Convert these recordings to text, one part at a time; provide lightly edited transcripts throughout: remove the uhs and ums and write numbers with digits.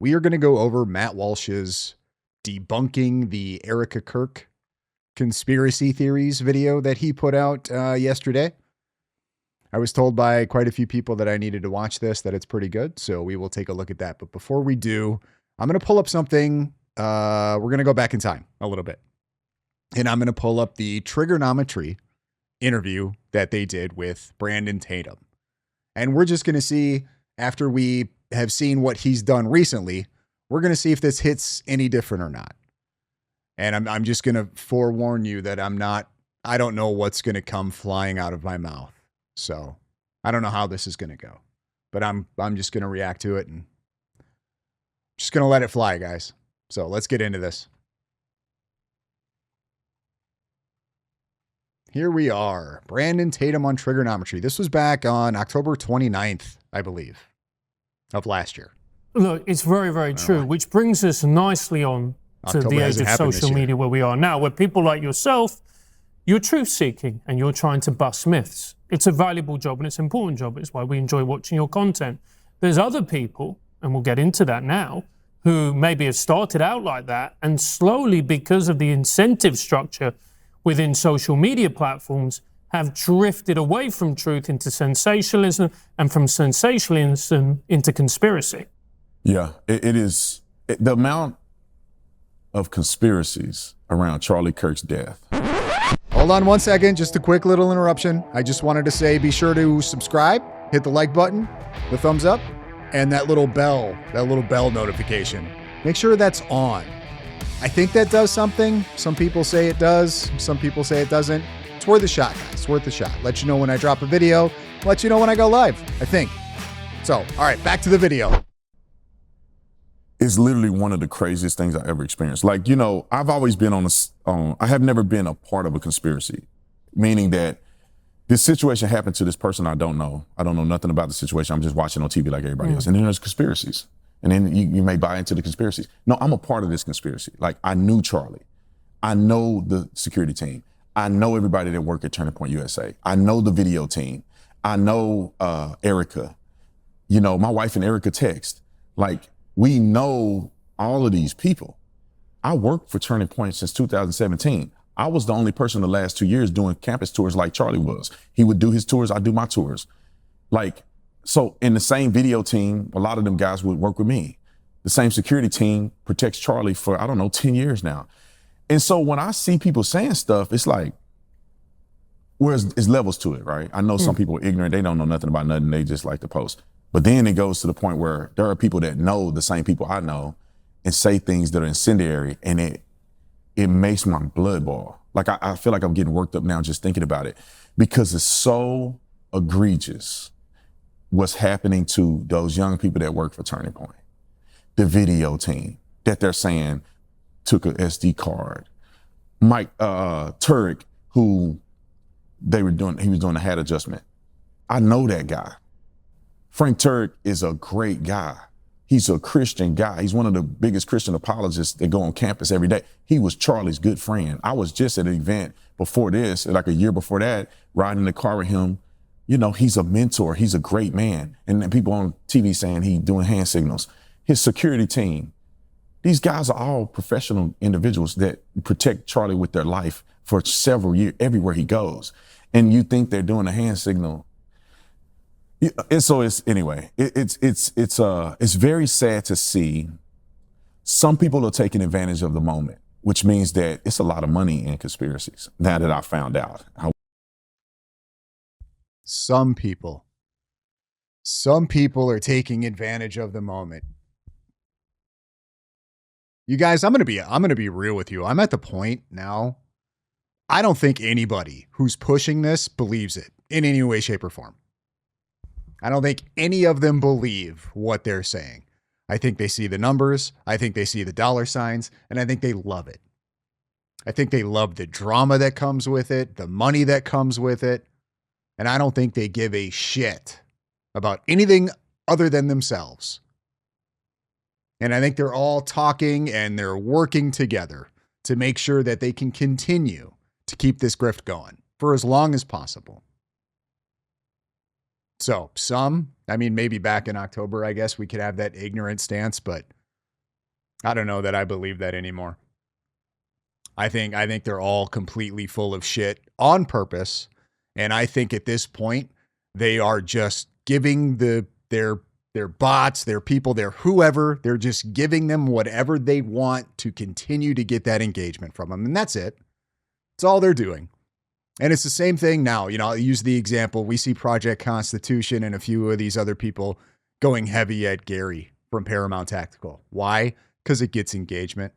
we are going to go over Matt Walsh's debunking the Erica Kirk conspiracy theories video that he put out yesterday. I was told by quite a few people that I needed to watch this, that it's pretty good. So we will take a look at that. But before we do, I'm going to pull up something. We're going to go back in time a little bit. And I'm going to pull up the Triggernometry interview that they did with Brandon Tatum. And we're just going to see, after we have seen what he's done recently, we're going to see if this hits any different or not. And I'm just going to forewarn you that I don't know what's going to come flying out of my mouth. So I don't know how this is going to go, but I'm just going to react to it and just going to let it fly, guys. So let's get into this. Here we are. Brandon Tatum on Triggernometry. This was back on October 29th, I believe, of last year. Look, it's very, very true, which brings us nicely on to the age of social media where we are now, where people like yourself, you're truth-seeking and you're trying to bust myths. It's a valuable job and it's an important job. It's why we enjoy watching your content. There's other people, and we'll get into that now, who maybe have started out like that and slowly, because of the incentive structure within social media platforms, have drifted away from truth into sensationalism and from sensationalism into conspiracy. Yeah, it is. The amount of conspiracies around Charlie Kirk's death. Hold on one second, just a quick little interruption. I just wanted to say, be sure to subscribe, hit the like button, the thumbs up, and that little bell notification. Make sure that's on. I think that does something. Some people say it does. Some people say it doesn't. It's worth a shot, guys. It's worth a shot. Let you know when I drop a video. Let you know when I go live, I think. So, all right, back to the video. It's literally one of the craziest things I ever experienced. Like, you know, I've always been I have never been a part of a conspiracy, meaning that this situation happened to this person I don't know. I don't know nothing about the situation. I'm just watching on TV like everybody else. And then there's conspiracies. And then you may buy into the conspiracies. No, I'm a part of this conspiracy. Like, I knew Charlie. I know the security team. I know everybody that work at Turning Point USA. I know the video team. I know Erica. You know, my wife and Erica text. Like, we know all of these people. I worked for Turning Point since 2017. I was the only person the last 2 years doing campus tours like Charlie was. He would do his tours, I do my tours. Like, so in the same video team, a lot of them guys would work with me. The same security team protects Charlie for, 10 years now. And so when I see people saying stuff, it's like, there's levels to it, right? I know some people are ignorant, they don't know nothing about nothing, they just like to post. But then it goes to the point where there are people that know the same people I know and say things that are incendiary, and it makes my blood boil. Like, I feel like I'm getting worked up now just thinking about it, because it's so egregious what's happening to those young people that work for Turning Point. The video team that they're saying took an SD card. Mike Turek, who he was doing a hat adjustment. I know that guy. Frank Turek is a great guy. He's a Christian guy. He's one of the biggest Christian apologists that go on campus every day. He was Charlie's good friend. I was just at an event before this, like a year before that, riding in the car with him. You know, he's a mentor. He's a great man. And then people on TV saying he's doing hand signals. His security team, these guys are all professional individuals that protect Charlie with their life for several years, everywhere he goes. And you think they're doing a hand signal. It's very sad to see some people are taking advantage of the moment, which means that it's a lot of money in conspiracies. Now that I found out. Some people are taking advantage of the moment. You guys, I'm going to be real with you. I'm at the point now, I don't think anybody who's pushing this believes it in any way, shape, or form. I don't think any of them believe what they're saying. I think they see the numbers. I think they see the dollar signs, and I think they love it. I think they love the drama that comes with it, the money that comes with it. And I don't think they give a shit about anything other than themselves. And I think they're all talking and they're working together to make sure that they can continue to keep this grift going for as long as possible. So maybe back in October, I guess we could have that ignorant stance, but I don't know that I believe that anymore. I think they're all completely full of shit on purpose. And I think at this point, they are just giving their bots, their people, their whoever, they're just giving them whatever they want to continue to get that engagement from them. And that's it. It's all they're doing. And it's the same thing now. You know, I'll use the example. We see Project Constitution and a few of these other people going heavy at Gary from Paramount Tactical. Why? Because it gets engagement.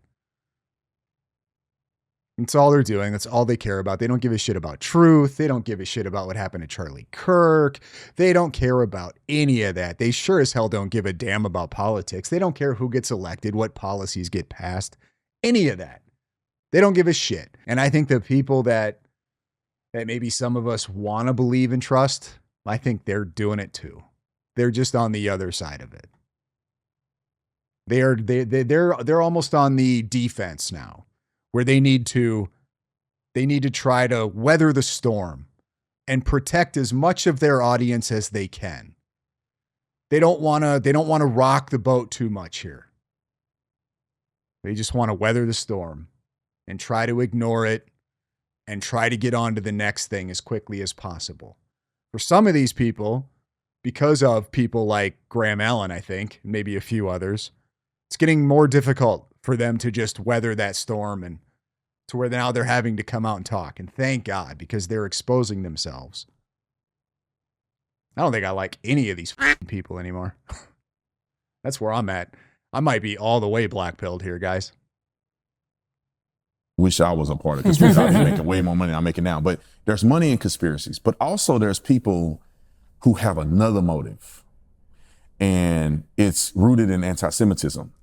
That's all they're doing. That's all they care about. They don't give a shit about truth. They don't give a shit about what happened to Charlie Kirk. They don't care about any of that. They sure as hell don't give a damn about politics. They don't care who gets elected, what policies get passed, any of that. They don't give a shit. And I think the people that maybe some of us want to believe and trust, I think they're doing it too. They're just on the other side of it. They're almost on the defense now, where they need to try to weather the storm and protect as much of their audience as they can. They don't want to rock the boat too much here. They just want to weather the storm and try to ignore it and try to get on to the next thing as quickly as possible. For some of these people, because of people like Graham Allen, I think, and maybe a few others, it's getting more difficult for them to just weather that storm, and to where now they're having to come out and talk. And thank God, because they're exposing themselves. I don't think I like any of these people anymore. That's where I'm at. I might be all the way black-pilled here, guys. Wish I was a part of conspiracy. I'd be making way more money than I'm making now. But there's money in conspiracies. But also there's people who have another motive. And it's rooted in anti-Semitism,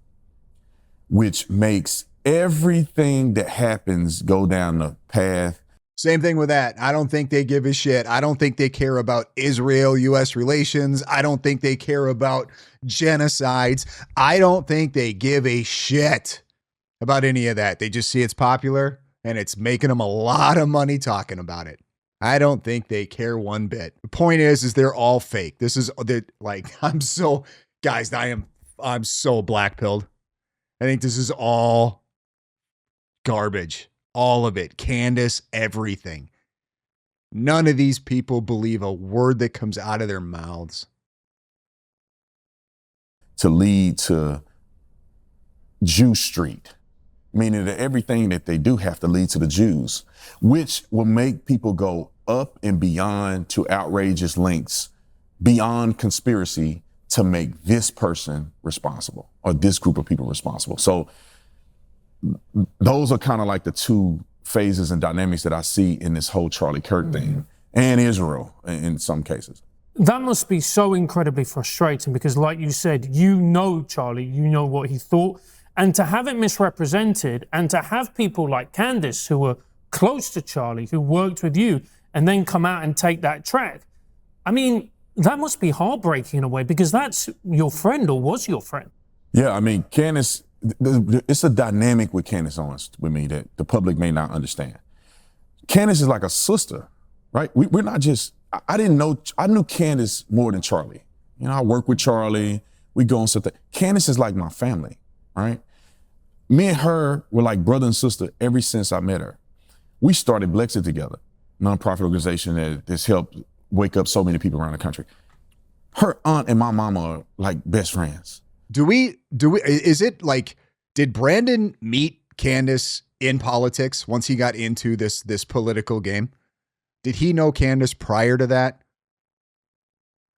which makes everything that happens go down the path. Same thing with that. I don't think they give a shit. I don't think they care about Israel-U.S. relations. I don't think they care about genocides. I don't think they give a shit about any of that. They just see it's popular and it's making them a lot of money talking about it. I don't think they care one bit. The point is they're all fake. This is like, I'm so black-pilled. I think this is all garbage. All of it. Candace, everything. None of these people believe a word that comes out of their mouths. To lead to Jew Street, meaning that everything that they do have to lead to the Jews, which will make people go up and beyond to outrageous lengths, beyond conspiracy, to make this person responsible or this group of people responsible. So those are kind of like the two phases and dynamics that I see in this whole Charlie Kirk thing, and Israel in some cases. That must be so incredibly frustrating because, like you said, you know Charlie, you know what he thought, and to have it misrepresented and to have people like Candace who were close to Charlie, who worked with you, and then come out and take that track. I mean, that must be heartbreaking in a way because that's your friend or was your friend. Yeah, I mean, Candace, it's a dynamic with Candace Owens with me that the public may not understand. Candace is like a sister, right? We're not just, I knew Candace more than Charlie. You know, I work with Charlie, we go on something. Candace is like my family, right? Me and her were like brother and sister ever since I met her. We started Blexit together, nonprofit organization that has helped wake up so many people around the country. Her aunt and my mama are like best friends. Is it like, did Brandon meet Candace in politics once he got into this political game? Did he know Candace prior to that?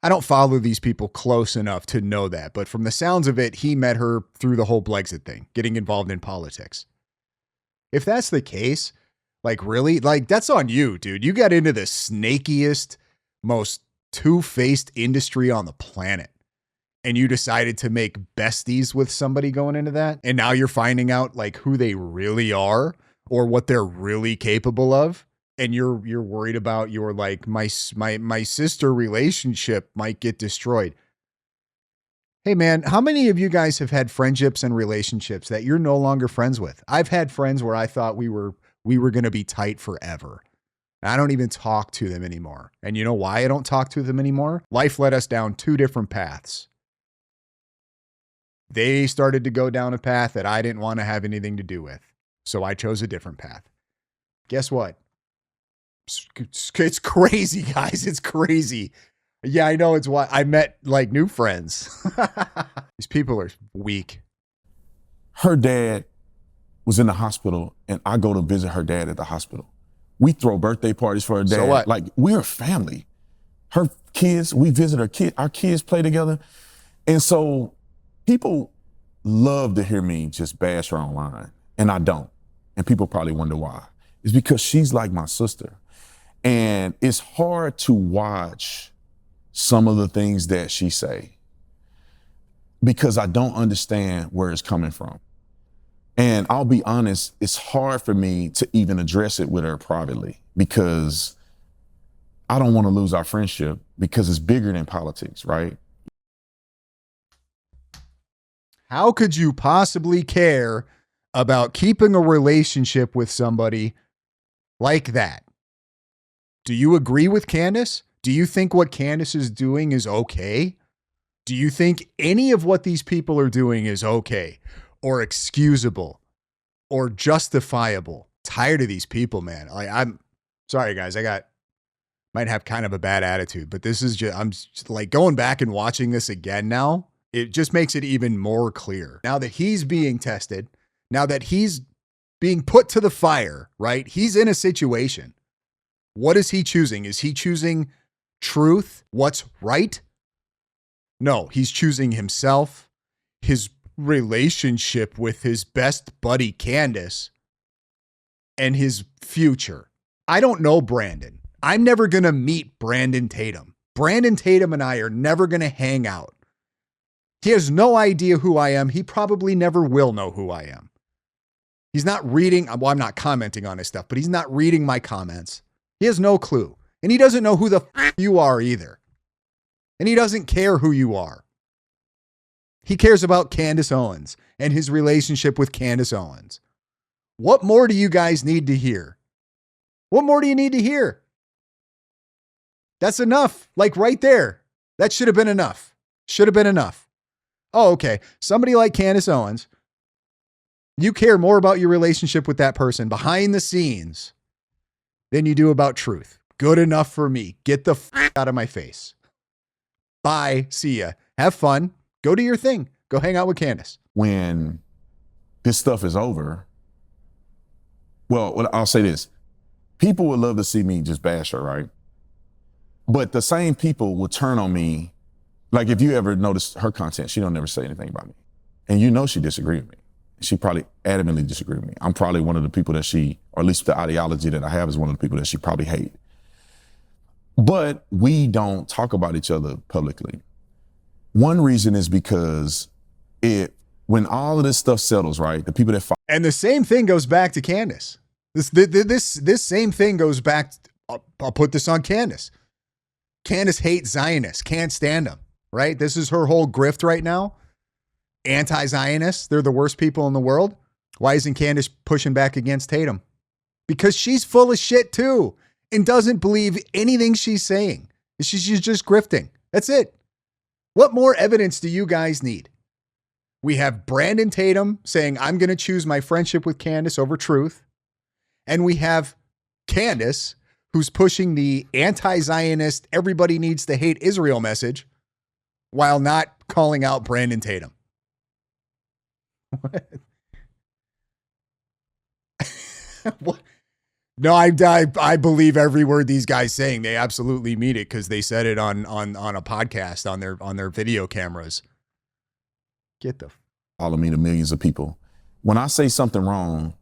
I don't follow these people close enough to know that, but from the sounds of it, he met her through the whole Brexit thing, getting involved in politics. If that's the case, like really, like that's on you, dude. You got into the snakiest, most two-faced industry on the planet. And you decided to make besties with somebody going into that. And now you're finding out like who they really are or what they're really capable of. And you're worried about your like my sister relationship might get destroyed. Hey man, how many of you guys have had friendships and relationships that you're no longer friends with? I've had friends where I thought we were going to be tight forever. I don't even talk to them anymore. And you know why I don't talk to them anymore? Life led us down two different paths. They started to go down a path that I didn't want to have anything to do with. So I chose a different path. Guess what? It's crazy, guys. It's crazy. Yeah, I know. It's why I met like new friends. These people are weak. Her dad was in the hospital, and I go to visit her dad at the hospital. We throw birthday parties for her dad. So what? Like, we're a family. Her kids, we visit her kids. Our kids play together. And so people love to hear me just bash her online, and I don't. And people probably wonder why. It's because she's like my sister. And it's hard to watch some of the things that she say because I don't understand where it's coming from. And I'll be honest, it's hard for me to even address it with her privately because I don't want to lose our friendship because it's bigger than politics, right? How could you possibly care about keeping a relationship with somebody like that? Do you agree with Candace? Do you think what Candace is doing is okay? Do you think any of what these people are doing is okay or excusable or justifiable? Tired of these people, man. Like, I'm sorry, guys. Might have kind of a bad attitude, but this is just, I'm just like going back and watching this again now. It just makes it even more clear. Now that he's being tested, now that he's being put to the fire, right? He's in a situation. What is he choosing? Is he choosing truth? What's right? No, he's choosing himself, his relationship with his best buddy, Candace, and his future. I don't know Brandon. I'm never going to meet Brandon Tatum. Brandon Tatum and I are never going to hang out. He has no idea who I am. He probably never will know who I am. He's not reading. Well, I'm not commenting on his stuff, but he's not reading my comments. He has no clue. And he doesn't know who the f you are either. And he doesn't care who you are. He cares about Candace Owens and his relationship with Candace Owens. What more do you guys need to hear? What more do you need to hear? That's enough. Like right there. That should have been enough. Should have been enough. Oh, okay. Somebody like Candace Owens, you care more about your relationship with that person behind the scenes than you do about truth. Good enough for me. Get the f out of my face. Bye. See ya. Have fun. Go do your thing. Go hang out with Candace. When this stuff is over, well, I'll say this. People would love to see me just bash her, right? But the same people will turn on me. Like if you ever notice her content, she don't never say anything about me. And you know she disagreed with me. She probably adamantly disagreed with me. I'm probably one of the people that she, or at least the ideology that I have is one of the people that she probably hate. But we don't talk about each other publicly. One reason is because when all of this stuff settles, right, the people that follow. And the same thing goes back to Candace. This same thing goes back. I'll put this on Candace. Candace hates Zionists, can't stand them, right? This is her whole grift right now. Anti-Zionists, they're the worst people in the world. Why isn't Candace pushing back against Tatum? Because she's full of shit too and doesn't believe anything she's saying. She's just grifting. That's it. What more evidence do you guys need? We have Brandon Tatum saying, I'm going to choose my friendship with Candace over truth. And we have Candace, who's pushing the anti-Zionist, everybody needs to hate Israel message while not calling out Brandon Tatum. What? No, I believe every word these guys saying. They absolutely mean it because they said it on a podcast on their video cameras. Get the follow me to millions of people. When I say something wrong,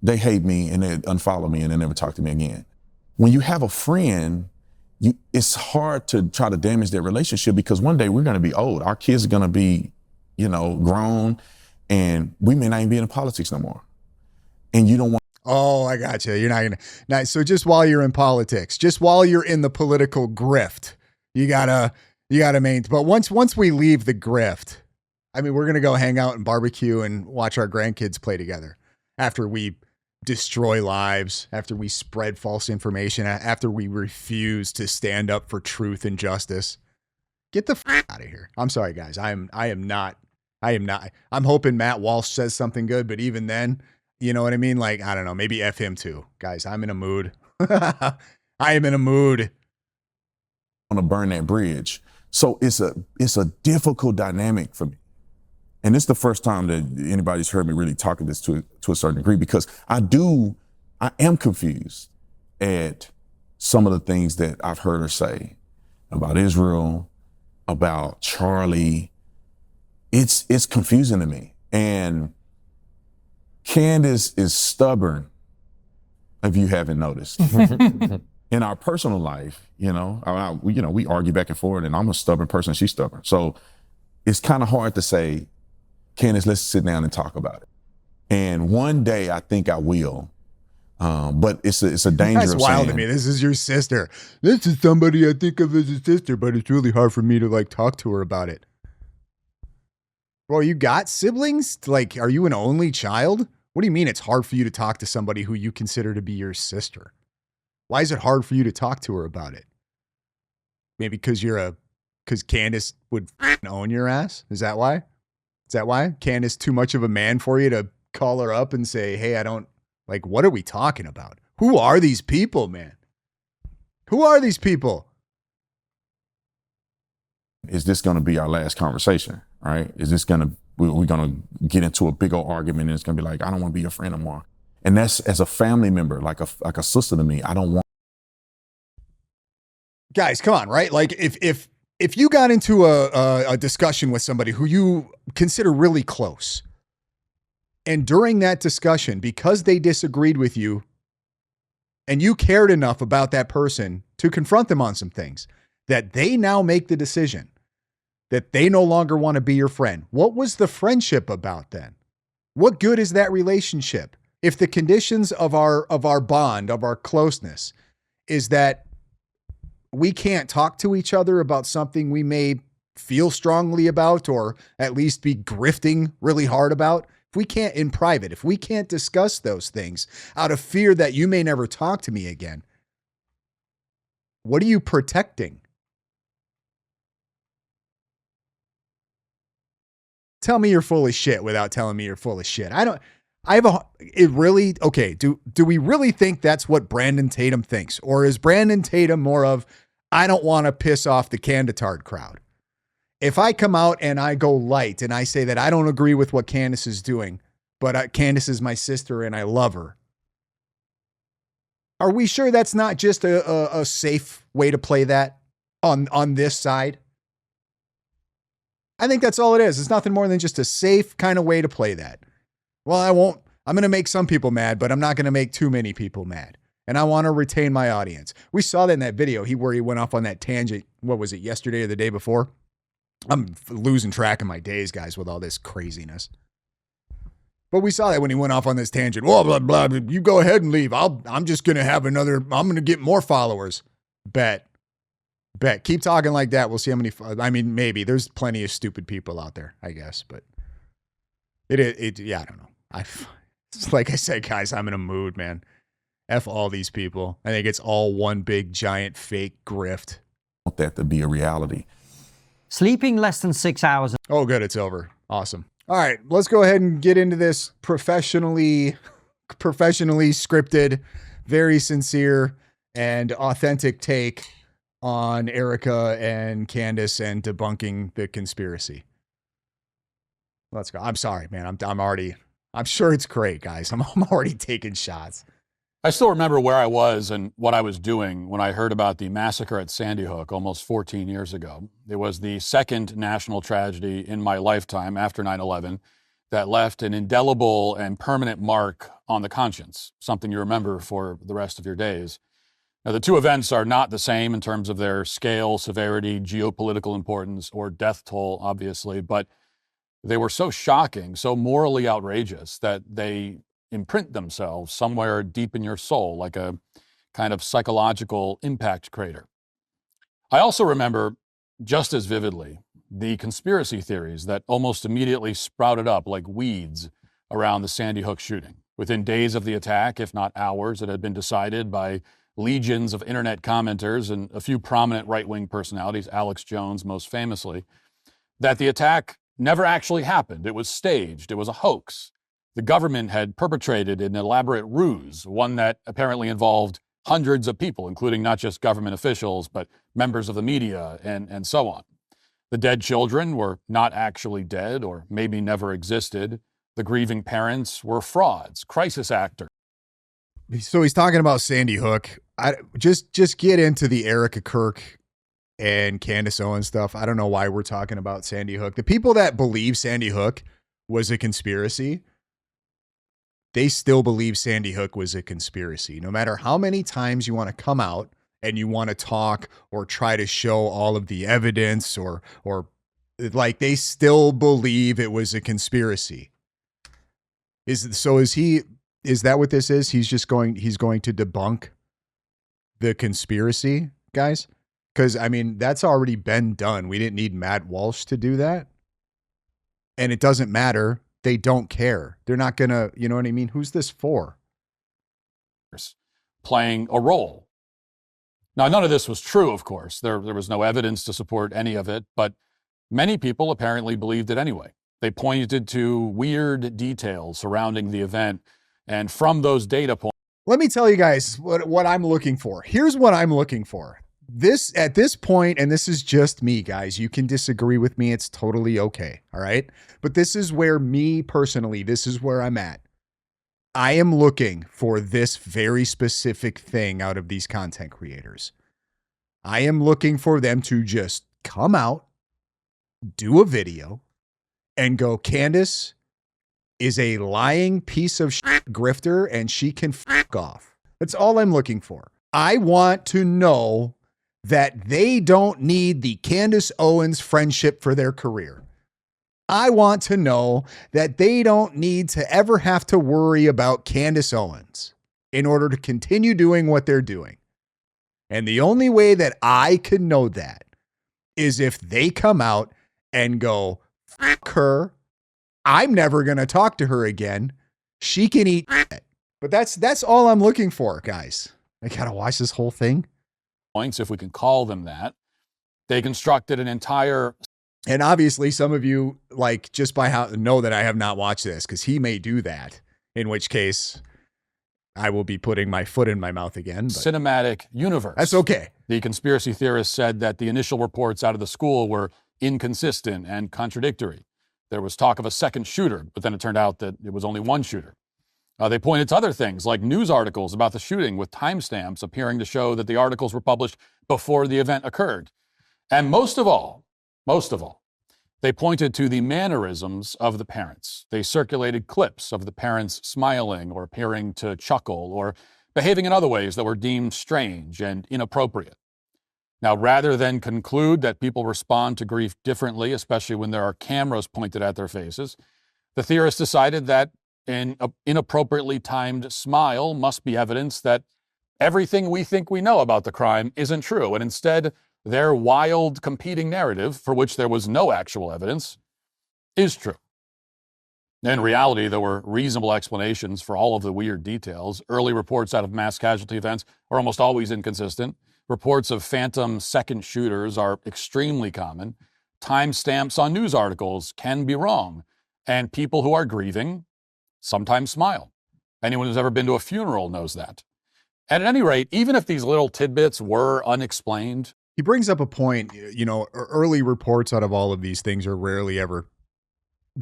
they hate me and they unfollow me and they never talk to me again. When you have a friend, it's hard to try to damage their relationship because one day we're going to be old. Our kids are going to be, grown, and we may not even be in politics no more. And you don't want. Oh, I got you. You're not going to. So just while you're in politics, just while you're in the political grift, you gotta maintain. But once we leave the grift, I mean, we're going to go hang out and barbecue and watch our grandkids play together after we destroy lives, after we spread false information, after we refuse to stand up for truth and justice. Get the f out of here. I'm sorry, guys. I'm I am not. I'm hoping Matt Walsh says something good, but even then, you know what I mean? Like, I don't know, maybe F him too. Guys, I'm in a mood. I am in a mood. I want to burn that bridge. So it's a difficult dynamic for me. And it's the first time that anybody's heard me really talking this to a certain degree, because I am confused at some of the things that I've heard her say about Israel, about Charlie. It's confusing to me. And Candace is stubborn, if you haven't noticed. In our personal life, we argue back and forth, and I'm a stubborn person, she's stubborn. So it's kind of hard to say, Candace, let's sit down and talk about it. And one day I think I will, but it's a danger. That's wild to me. This is your sister. This is somebody I think of as a sister, but it's really hard for me to like talk to her about it. Bro, you got siblings? Like, are you an only child? What do you mean it's hard for you to talk to somebody who you consider to be your sister? Why is it hard for you to talk to her about it? Maybe because Candace would own your ass? Is that why? Is that why? Candace too much of a man for you to call her up and say, hey, what are we talking about? Who are these people, man? Who are these people? Is this going to be our last conversation, right? Is this we're going to get into a big old argument, and it's going to be like, I don't want to be your friend anymore. And that's, as a family member, like a sister to me, I don't want. Guys, come on, right? Like if you got into a discussion with somebody who you consider really close, and during that discussion, because they disagreed with you and you cared enough about that person to confront them on some things, that they now make the decision that they no longer want to be your friend, what was the friendship about then? What good is that relationship? If the conditions of our bond, of our closeness, is that we can't talk to each other about something we may feel strongly about, or at least be grifting really hard about, if we can't in private, if we can't discuss those things out of fear that you may never talk to me again, what are you protecting? Tell me you're full of shit without telling me you're full of shit. Do we really think that's what Brandon Tatum thinks? Or is Brandon Tatum more of, I don't want to piss off the Candatard crowd? If I come out and I go light and I say that I don't agree with what Candace is doing, but Candace is my sister and I love her, are we sure that's not just a safe way to play that on this side? I think that's all it is. It's nothing more than just a safe kind of way to play that. Well, I'm going to make some people mad, but I'm not going to make too many people mad. And I want to retain my audience. We saw that in that video where he went off on that tangent. What was it, yesterday or the day before? I'm losing track of my days, guys, with all this craziness. But we saw that when he went off on this tangent. Blah, blah, blah. You go ahead and leave. I'm just going to have I'm going to get more followers. Bet. Keep talking like that. We'll see how many. Maybe there's plenty of stupid people out there, I guess. But I don't know. It's like I said, guys, I'm in a mood, man. F all these people. I think it's all one big, giant, fake grift. I want that to be a reality. Sleeping less than 6 hours. Oh, good. It's over. Awesome. All right. Let's go ahead and get into this professionally scripted, very sincere and authentic take on Erica and Candace and debunking the conspiracy. Let's go. I'm sorry, man. I'm sure it's great, guys. I'm already taking shots. I still remember where I was and what I was doing when I heard about the massacre at Sandy Hook almost 14 years ago. It was the second national tragedy in my lifetime after 9/11 that left an indelible and permanent mark on the conscience, something you remember for the rest of your days. Now, the two events are not the same in terms of their scale, severity, geopolitical importance, or death toll, obviously, but they were so shocking, so morally outrageous that they imprint themselves somewhere deep in your soul, like a kind of psychological impact crater. I also remember just as vividly the conspiracy theories that almost immediately sprouted up like weeds around the Sandy Hook shooting. Within days of the attack, if not hours, it had been decided by legions of internet commenters and a few prominent right-wing personalities, Alex Jones most famously, that the attack never actually happened. It was staged. It was a hoax. The government had perpetrated an elaborate ruse, one that apparently involved hundreds of people, including not just government officials, but members of the media and so on. The dead children were not actually dead or maybe never existed. The grieving parents were frauds, crisis actors. So he's talking about Sandy Hook. Just get into the Erica Kirk and Candace Owens stuff. I don't know why we're talking about Sandy Hook. The people that believe Sandy Hook was a conspiracy, they still believe Sandy Hook was a conspiracy. No matter how many times you want to come out and you want to talk or try to show all of the evidence or like, they still believe it was a conspiracy. Is that what this is? He's going to debunk the conspiracy, guys? Because, I mean, that's already been done. We didn't need Matt Walsh to do that. And it doesn't matter. They don't care. They're not going to, you know what I mean? Who's this for? Playing a role. Now, none of this was true, of course. There was no evidence to support any of it, but many people apparently believed it anyway. They pointed to weird details surrounding the event, and from those data points... Let me tell you guys what I'm looking for. Here's what I'm looking for. At this point, and this is just me, guys, you can disagree with me. It's totally okay. All right. But this is where me personally, this is where I'm at. I am looking for this very specific thing out of these content creators. I am looking for them to just come out, do a video, and go, Candace is a lying piece of shit grifter and she can fuck off. That's all I'm looking for. I want to know that they don't need the Candace Owens friendship for their career. I want to know that they don't need to ever have to worry about Candace Owens in order to continue doing what they're doing. And the only way that I can know that is if they come out and go, fuck her. I'm never going to talk to her again. She can eat shit. But that's all I'm looking for, guys. I got to watch this whole thing. Points, if we can call them that. They constructed an entire... And obviously some of you, like, just by how know that I have not watched this, because he may do that, in which case I will be putting my foot in my mouth again. But cinematic universe. That's okay. The conspiracy theorists said that the initial reports out of the school were inconsistent and contradictory. There was talk of a second shooter, but then it turned out that it was only one shooter. They pointed to other things like news articles about the shooting with timestamps appearing to show that the articles were published before the event occurred. And most of all, they pointed to the mannerisms of the parents. They circulated clips of the parents smiling or appearing to chuckle or behaving in other ways that were deemed strange and inappropriate. Now, rather than conclude that people respond to grief differently, especially when there are cameras pointed at their faces, the theorists decided that an inappropriately timed smile must be evidence that everything we think we know about the crime isn't true, and instead, their wild competing narrative, for which there was no actual evidence, is true. In reality, there were reasonable explanations for all of the weird details. Early reports out of mass casualty events are almost always inconsistent. Reports of phantom second shooters are extremely common. Timestamps on news articles can be wrong. And people who are grieving sometimes smile. Anyone who's ever been to a funeral knows that. And at any rate, even if these little tidbits were unexplained... He brings up a point, you know, early reports out of all of these things are rarely ever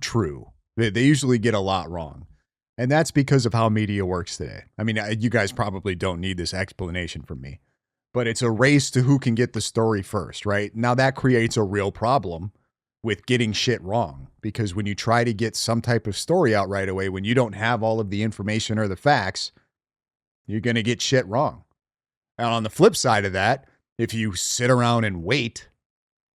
true. They usually get a lot wrong. And that's because of how media works today. I mean, you guys probably don't need this explanation from me. But it's a race to who can get the story first, right? Now that creates a real problem with getting shit wrong. Because when you try to get some type of story out right away, when you don't have all of the information or the facts, you're going to get shit wrong. And on the flip side of that, if you sit around and wait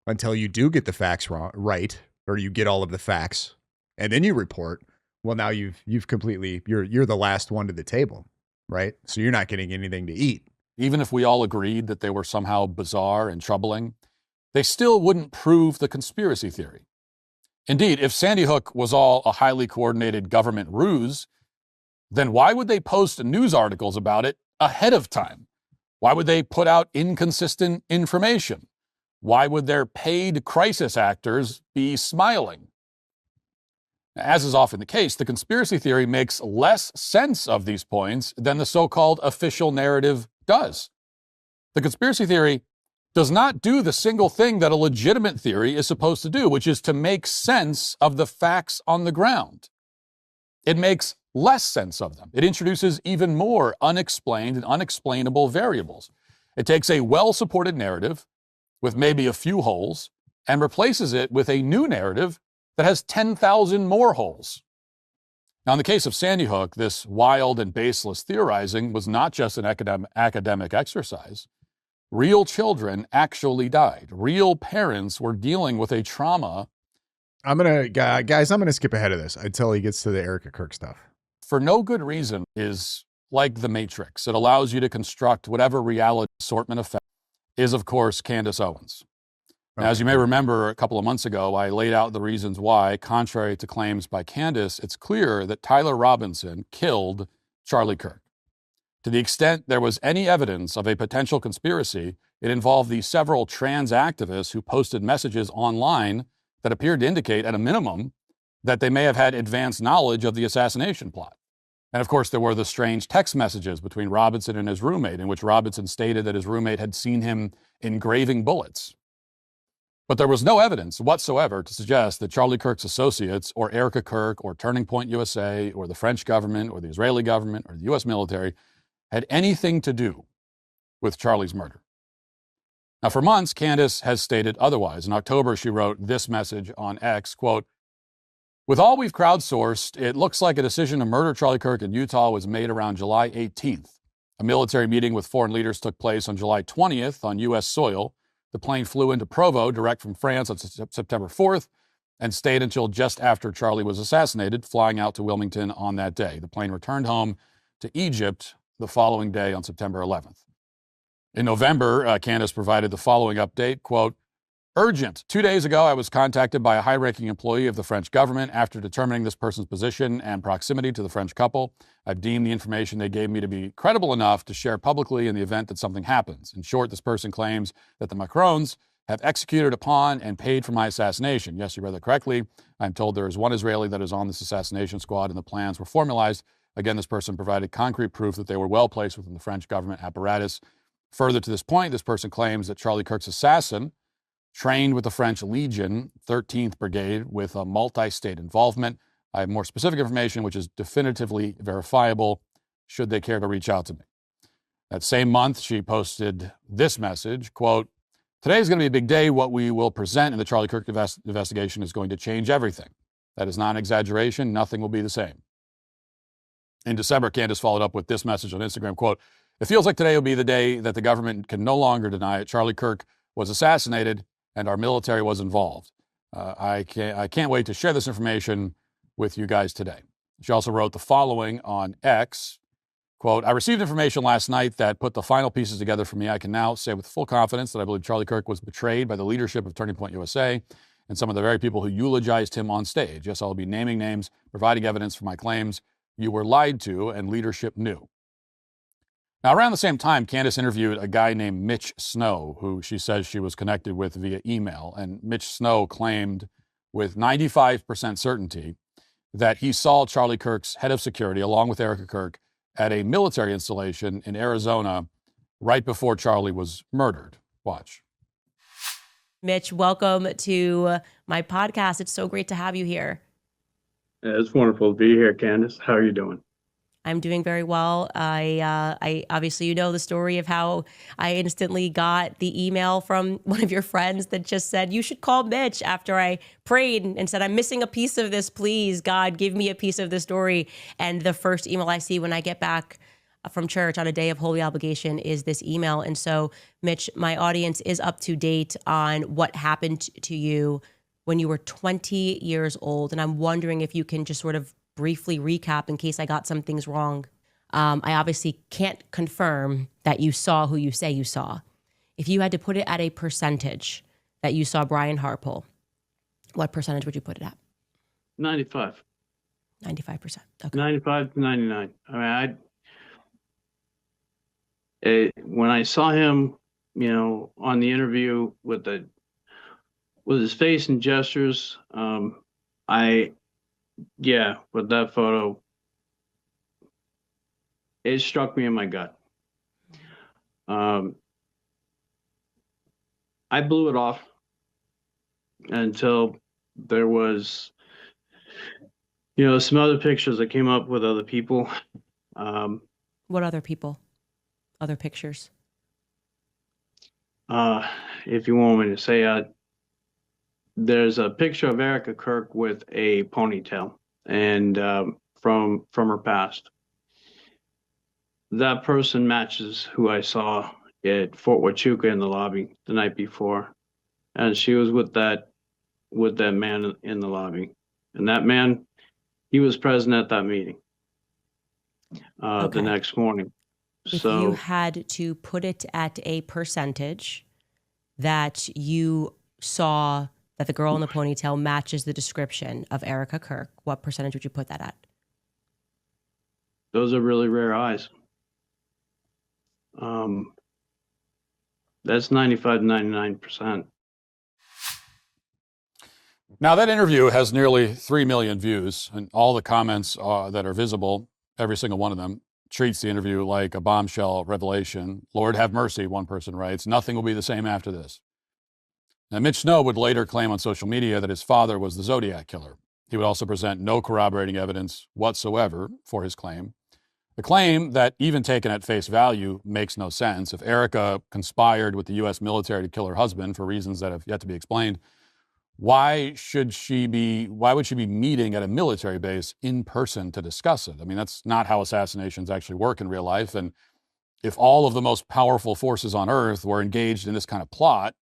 until you do get the facts right, or you get all of the facts, and then you report, well, now you've completely, you're the last one to the table, right? So you're not getting anything to eat. Even if we all agreed that they were somehow bizarre and troubling, they still wouldn't prove the conspiracy theory. Indeed, if Sandy Hook was all a highly coordinated government ruse, then why would they post news articles about it ahead of time? Why would they put out inconsistent information? Why would their paid crisis actors be smiling? As is often the case, the conspiracy theory makes less sense of these points than the so-called official narrative does. The conspiracy theory does not do the single thing that a legitimate theory is supposed to do, which is to make sense of the facts on the ground. It makes less sense of them. It introduces even more unexplained and unexplainable variables. It takes a well-supported narrative with maybe a few holes and replaces it with a new narrative that has 10,000 more holes. Now, in the case of Sandy Hook, this wild and baseless theorizing was not just an academic exercise. Real children actually died. Real parents were dealing with a trauma. Guys, I'm gonna skip ahead of this until he gets to the Erica Kirk stuff. For no good reason is like the Matrix. It allows you to construct whatever reality assortment effect is, of course, Candace Owens. Now, as you may remember, a couple of months ago, I laid out the reasons why, contrary to claims by Candace, it's clear that Tyler Robinson killed Charlie Kirk. To the extent there was any evidence of a potential conspiracy, it involved the several trans activists who posted messages online that appeared to indicate, at a minimum, that they may have had advanced knowledge of the assassination plot. And of course, there were the strange text messages between Robinson and his roommate, in which Robinson stated that his roommate had seen him engraving bullets. But there was no evidence whatsoever to suggest that Charlie Kirk's associates, or Erica Kirk, or Turning Point USA, or the French government, or the Israeli government, or the U.S. military had anything to do with Charlie's murder. Now, for months, Candace has stated otherwise. In October, she wrote this message on X, quote, "With all we've crowdsourced, it looks like a decision to murder Charlie Kirk in Utah was made around July 18th. A military meeting with foreign leaders took place on July 20th on U.S. soil. The plane flew into Provo, direct from France, on September 4th, and stayed until just after Charlie was assassinated, flying out to Wilmington on that day. The plane returned home to Egypt the following day on September 11th. In November, Candace provided the following update, quote, "Urgent. 2 days ago, I was contacted by a high-ranking employee of the French government. After determining this person's position and proximity to the French couple, I've deemed the information they gave me to be credible enough to share publicly in the event that something happens. In short, this person claims that the Macrons have executed upon and paid for my assassination. Yes, you read that correctly. I'm told there is one Israeli that is on this assassination squad, and the plans were formalized. Again, this person provided concrete proof that they were well placed within the French government apparatus. Further to this point, this person claims that Charlie Kirk's assassin trained with the French Legion 13th Brigade with a multi-state involvement. I have more specific information, which is definitively verifiable, should they care to reach out to me." That same month, she posted this message, quote, "Today is going to be a big day. What we will present in the Charlie Kirk investigation is going to change everything. That is not an exaggeration. Nothing will be the same." In December, Candace followed up with this message on Instagram, quote, "It feels like today will be the day that the government can no longer deny it. Charlie Kirk was assassinated and our military was involved. I can't wait to share this information with you guys today." She also wrote the following on X, quote, "I received information last night that put the final pieces together for me. I can now say with full confidence that I believe Charlie Kirk was betrayed by the leadership of Turning Point USA and some of the very people who eulogized him on stage. Yes, I'll be naming names, providing evidence for my claims. You were lied to and leadership knew." Now, around the same time, Candace interviewed a guy named Mitch Snow, who she says she was connected with via email. And Mitch Snow claimed with 95% certainty that he saw Charlie Kirk's head of security, along with Erica Kirk, at a military installation in Arizona right before Charlie was murdered. Watch. Mitch, welcome to my podcast. It's so great to have you here. Yeah, it's wonderful to be here, Candace. How are you doing? I'm doing very well. I obviously, you know the story of how I instantly got the email from one of your friends that just said, "You should call Mitch," after I prayed and said, "I'm missing a piece of this. Please, God, give me a piece of the story." And the first email I see when I get back from church on a day of holy obligation is this email. And so, Mitch, my audience is up to date on what happened to you when you were 20 years old. And I'm wondering if you can just sort of briefly recap in case I got some things wrong. I obviously can't confirm that you saw who you say you saw. If you had to put it at a percentage that you saw Brian Harpole, what percentage would you put it at? 95. 95%. Okay. 95 to 99. I mean, when I saw him, on the interview with his face and gestures, I yeah, with that photo, it struck me in my gut. I blew it off until there was, some other pictures that came up with other people. What other people? Other pictures? If you want me to say, there's a picture of Erica Kirk with a ponytail, and from her past. That person matches who I saw at Fort Huachuca in the lobby the night before, and she was with that man in the lobby, and that man, he was present at that meeting the next morning. If you had to put it at a percentage that you saw that the girl in the ponytail matches the description of Erica Kirk, what percentage would you put that at? Those are really rare eyes. That's 95 to 99%. Now, that interview has nearly 3 million views, and all the comments that are visible, every single one of them, treats the interview like a bombshell revelation. Lord have mercy, one person writes. Nothing will be the same after this. Now, Mitch Snow would later claim on social media that his father was the Zodiac killer. He would also present no corroborating evidence whatsoever for his claim. The claim that, even taken at face value, makes no sense. If Erica conspired with the U.S. military to kill her husband for reasons that have yet to be explained, why would she be meeting at a military base in person to discuss it? I mean, that's not how assassinations actually work in real life. And if all of the most powerful forces on earth were engaged in this kind of plot,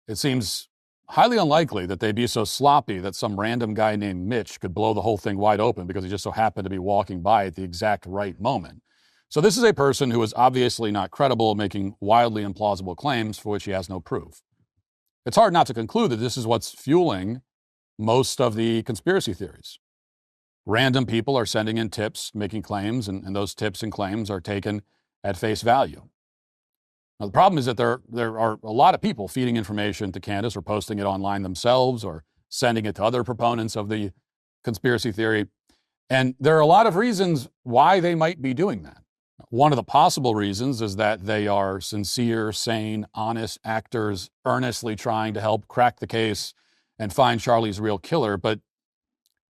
it seems highly unlikely that they'd be so sloppy that some random guy named Mitch could blow the whole thing wide open because he just so happened to be walking by at the exact right moment. So this is a person who is obviously not credible, making wildly implausible claims for which he has no proof. It's hard not to conclude that this is what's fueling most of the conspiracy theories. Random people are sending in tips, making claims, and those tips and claims are taken at face value. Now, the problem is that there are a lot of people feeding information to Candace or posting it online themselves or sending it to other proponents of the conspiracy theory. And there are a lot of reasons why they might be doing that. One of the possible reasons is that they are sincere, sane, honest actors earnestly trying to help crack the case and find Charlie's real killer. But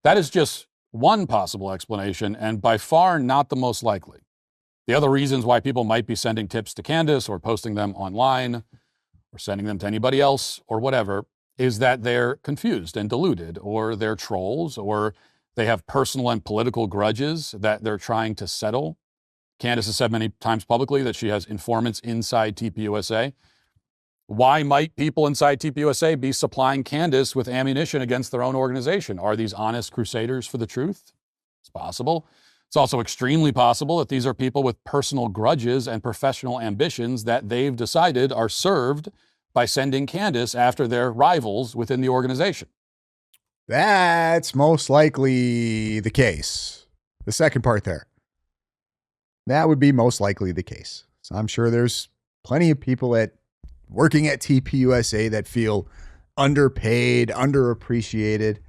that is just one possible explanation, and by far not the most likely. The other reasons why people might be sending tips to Candace or posting them online or sending them to anybody else or whatever is that they're confused and deluded, or they're trolls, or they have personal and political grudges that they're trying to settle. Candace has said many times publicly that she has informants inside TPUSA. Why might people inside TPUSA be supplying Candace with ammunition against their own organization? Are these honest crusaders for the truth? It's possible. It's also extremely possible that these are people with personal grudges and professional ambitions that they've decided are served by sending Candace after their rivals within the organization. That's most likely the case. The second part there. That would be most likely the case. So I'm sure there's plenty of people working at TPUSA that feel underpaid, underappreciated,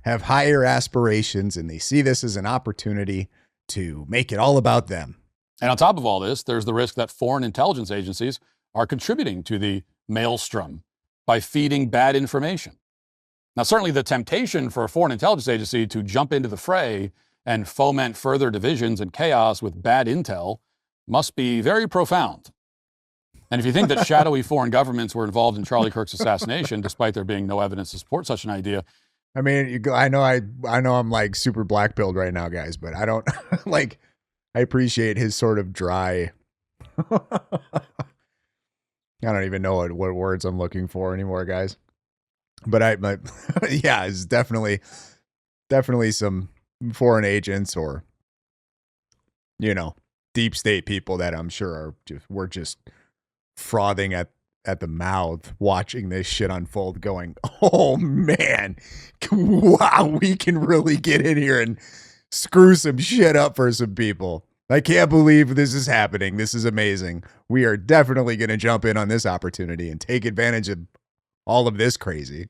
have higher aspirations, and they see this as an opportunity to make it all about them. And on top of all this, there's the risk that foreign intelligence agencies are contributing to the maelstrom by feeding bad information. Now, certainly the temptation for a foreign intelligence agency to jump into the fray and foment further divisions and chaos with bad intel must be very profound. And if you think that shadowy foreign governments were involved in Charlie Kirk's assassination, despite there being no evidence to support such an idea, I mean, I know I'm like super black pilled right now, guys, but I don't I appreciate his sort of dry. I don't even know what words I'm looking for anymore, guys. But yeah, it's definitely some foreign agents or, deep state people that I'm sure we're just frothing at the mouth watching this shit unfold, going, oh man, wow, we can really get in here and screw some shit up for some people. I can't believe this is happening. This is amazing. We are definitely going to jump in on this opportunity and take advantage of all of this crazy.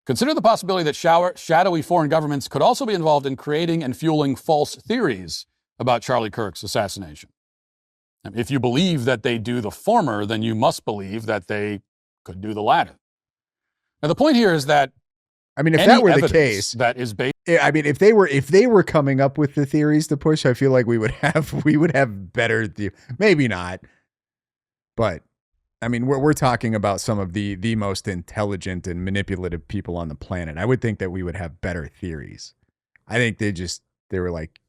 Consider the possibility that shadowy foreign governments could also be involved in creating and fueling false theories about Charlie Kirk's assassination. If you believe that they do the former, then you must believe that they could do the latter. Now, the point here is that I mean, if that were the case, that is based. I mean, if they were coming up with the theories to push, I feel like we would have better. Maybe not, but I mean, we're talking about some of the most intelligent and manipulative people on the planet. I would think that we would have better theories. I think they were like,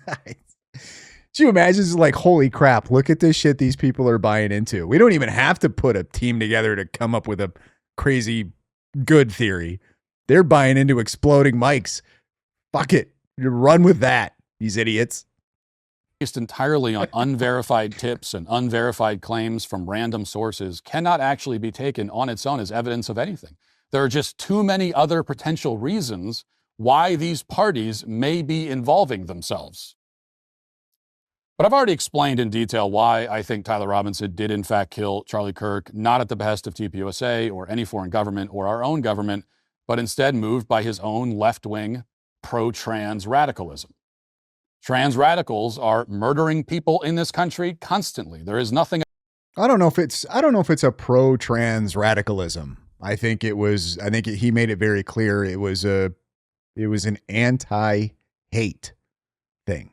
could you imagine? It's like, holy crap, look at this shit these people are buying into. We don't even have to put a team together to come up with a crazy good theory. They're buying into exploding mics. Fuck it. Run with that, these idiots. Based entirely on unverified tips and unverified claims from random sources cannot actually be taken on its own as evidence of anything. There are just too many other potential reasons why these parties may be involving themselves. But I've already explained in detail why I think Tyler Robinson did in fact kill Charlie Kirk, not at the behest of TPUSA or any foreign government or our own government, but instead moved by his own left-wing pro-trans radicalism. Trans radicals are murdering people in this country constantly. There is nothing. I don't know if it's a pro-trans radicalism. I think he made it very clear it was an anti-hate thing.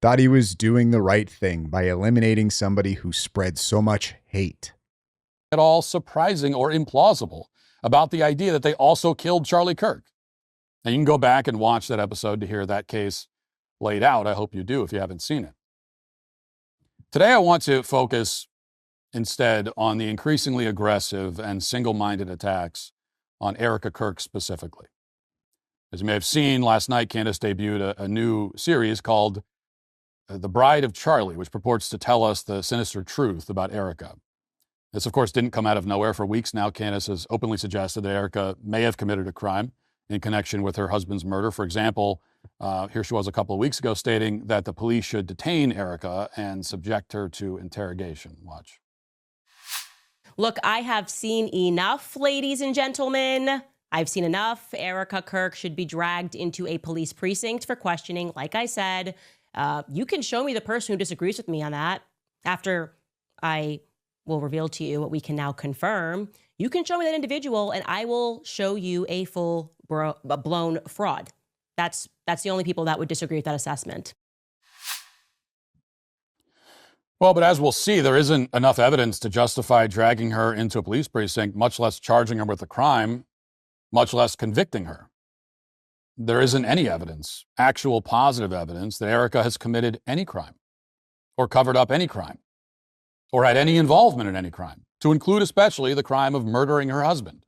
Thought he was doing the right thing by eliminating somebody who spread so much hate. At all surprising or implausible about the idea that they also killed Charlie Kirk. Now you can go back and watch that episode to hear that case laid out. I hope you do if you haven't seen it. Today I want to focus instead on the increasingly aggressive and single-minded attacks on Erica Kirk specifically. As you may have seen, last night Candace debuted a new series called The Bride of Charlie, which purports to tell us the sinister truth about Erica. This, of course, didn't come out of nowhere. For weeks now, Candace has openly suggested that Erica may have committed a crime in connection with her husband's murder. For example, here she was a couple of weeks ago stating that the police should detain Erica and subject her to interrogation. Watch. Look, I have seen enough, ladies and gentlemen. I've seen enough. Erica Kirk should be dragged into a police precinct for questioning. Like I said, you can show me the person who disagrees with me on that after I will reveal to you what we can now confirm. You can show me that individual and I will show you a full blown fraud. That's the only people that would disagree with that assessment. Well, but as we'll see, there isn't enough evidence to justify dragging her into a police precinct, much less charging her with a crime, much less convicting her. There isn't any evidence, actual positive evidence, that Erica has committed any crime or covered up any crime or had any involvement in any crime, to include especially the crime of murdering her husband.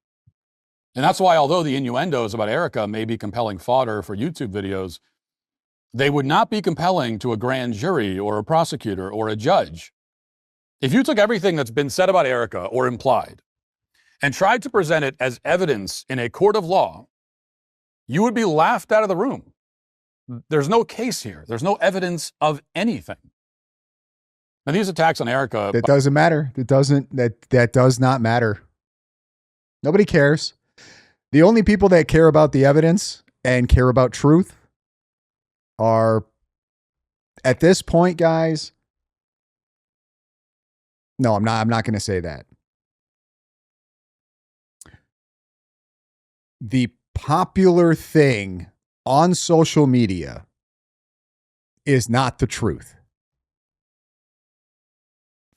And that's why, although the innuendos about Erica may be compelling fodder for YouTube videos, they would not be compelling to a grand jury or a prosecutor or a judge. If you took everything that's been said about Erica or implied and tried to present it as evidence in a court of law, you would be laughed out of the room. There's no case here. There's no evidence of anything. Now, these attacks on Erica... That doesn't matter. That does not matter. Nobody cares. The only people that care about the evidence and care about truth are, at this point, guys... No, I'm not going to say that. The popular thing on social media is not the truth.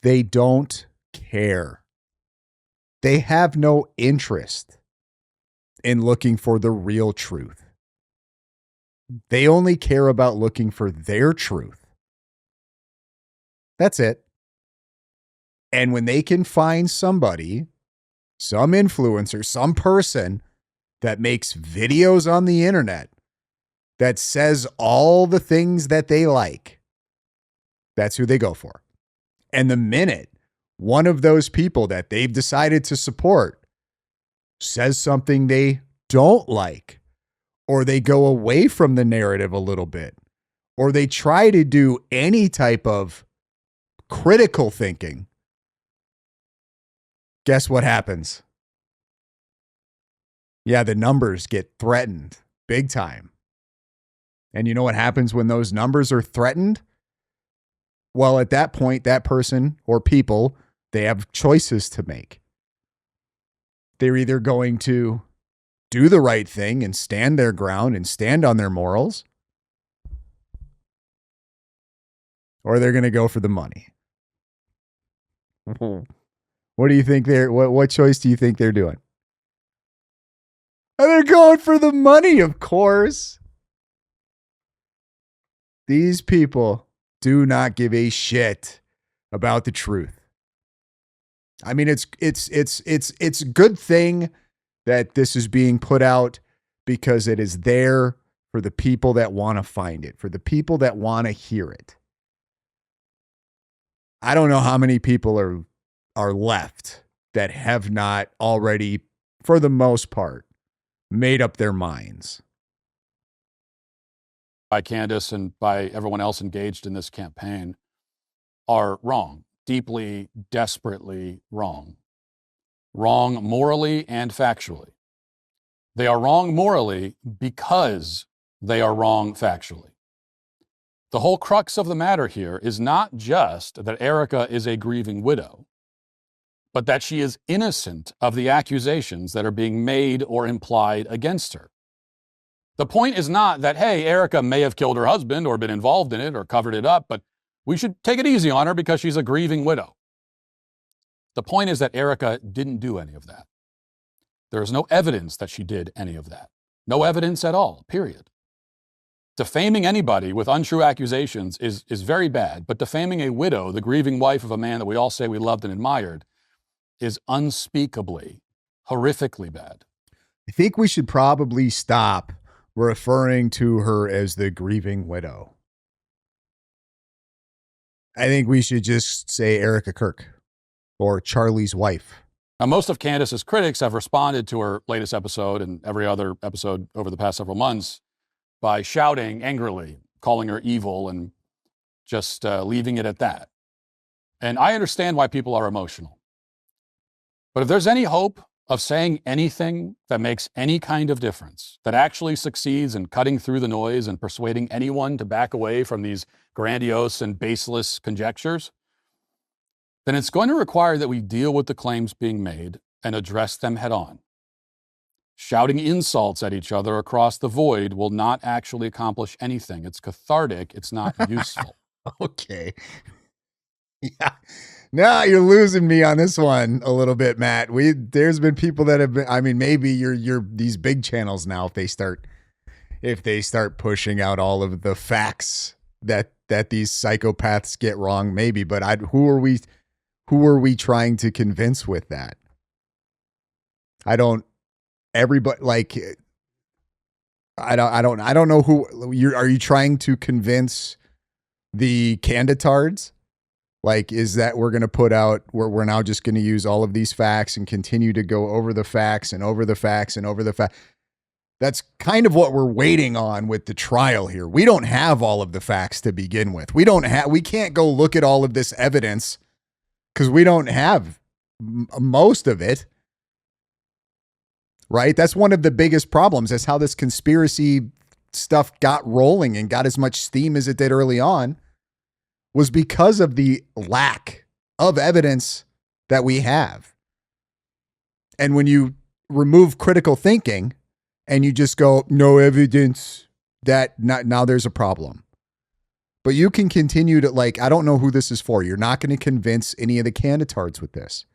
They don't care. They have no interest in looking for the real truth. They only care about looking for their truth. That's it. And when they can find somebody, some influencer, some person that makes videos on the internet that says all the things that they like, that's who they go for. And the minute one of those people that they've decided to support says something they don't like, or they go away from the narrative a little bit, or they try to do any type of critical thinking, guess what happens? Yeah, the numbers get threatened big time. And you know what happens when those numbers are threatened? Well, at that point, that person or people, they have choices to make. They're either going to do the right thing and stand their ground and stand on their morals, or they're going to go for the money. What do you think what choice do you think they're doing? They're going for the money, of course. These people do not give a shit about the truth. I mean, it's a good thing that this is being put out because it is there for the people that want to find it, for the people that want to hear it. I don't know how many people are left that have not already, for the most part, made up their minds. By Candace and by everyone else engaged in this campaign are wrong, deeply, desperately wrong. Wrong morally and factually. They are wrong morally because they are wrong factually. The whole crux of the matter here is not just that Erica is a grieving widow, but that she is innocent of the accusations that are being made or implied against her. The point is not that, hey, Erica may have killed her husband or been involved in it or covered it up, but we should take it easy on her because she's a grieving widow. The point is that Erica didn't do any of that. There is no evidence that she did any of that. No evidence at all, period. Defaming anybody with untrue accusations is very bad, but defaming a widow, the grieving wife of a man that we all say we loved and admired, is unspeakably, horrifically bad. I think we should probably stop referring to her as the grieving widow. I think we should just say Erica Kirk or Charlie's wife. Now, most of Candace's critics have responded to her latest episode and every other episode over the past several months by shouting angrily, calling her evil, and just leaving it at that. And I understand why people are emotional. But if there's any hope of saying anything that makes any kind of difference, that actually succeeds in cutting through the noise and persuading anyone to back away from these grandiose and baseless conjectures, then it's going to require that we deal with the claims being made and address them head on. Shouting insults at each other across the void will not actually accomplish anything. It's cathartic. It's not useful. Okay. Yeah. No, you're losing me on this one a little bit, Matt. There's been people that have been, I mean, maybe you're these big channels now, if they start pushing out all of the facts that these psychopaths get wrong, maybe, but who are we trying to convince with that? Everybody, like, I don't know who are you trying to convince the candidatards? Like, is that we're going to put out where we're now just going to use all of these facts and continue to go over the facts and over the facts and over the facts? That's kind of what we're waiting on with the trial here. We don't have all of the facts to begin with. We can't go look at all of this evidence because we don't have most of it. Right? That's one of the biggest problems. That's how this conspiracy stuff got rolling and got as much steam as it did early on, was because of the lack of evidence that we have. And when you remove critical thinking and you just go, no evidence, now there's a problem. But you can continue to, like, I don't know who this is for. You're not going to convince any of the candidatards with this.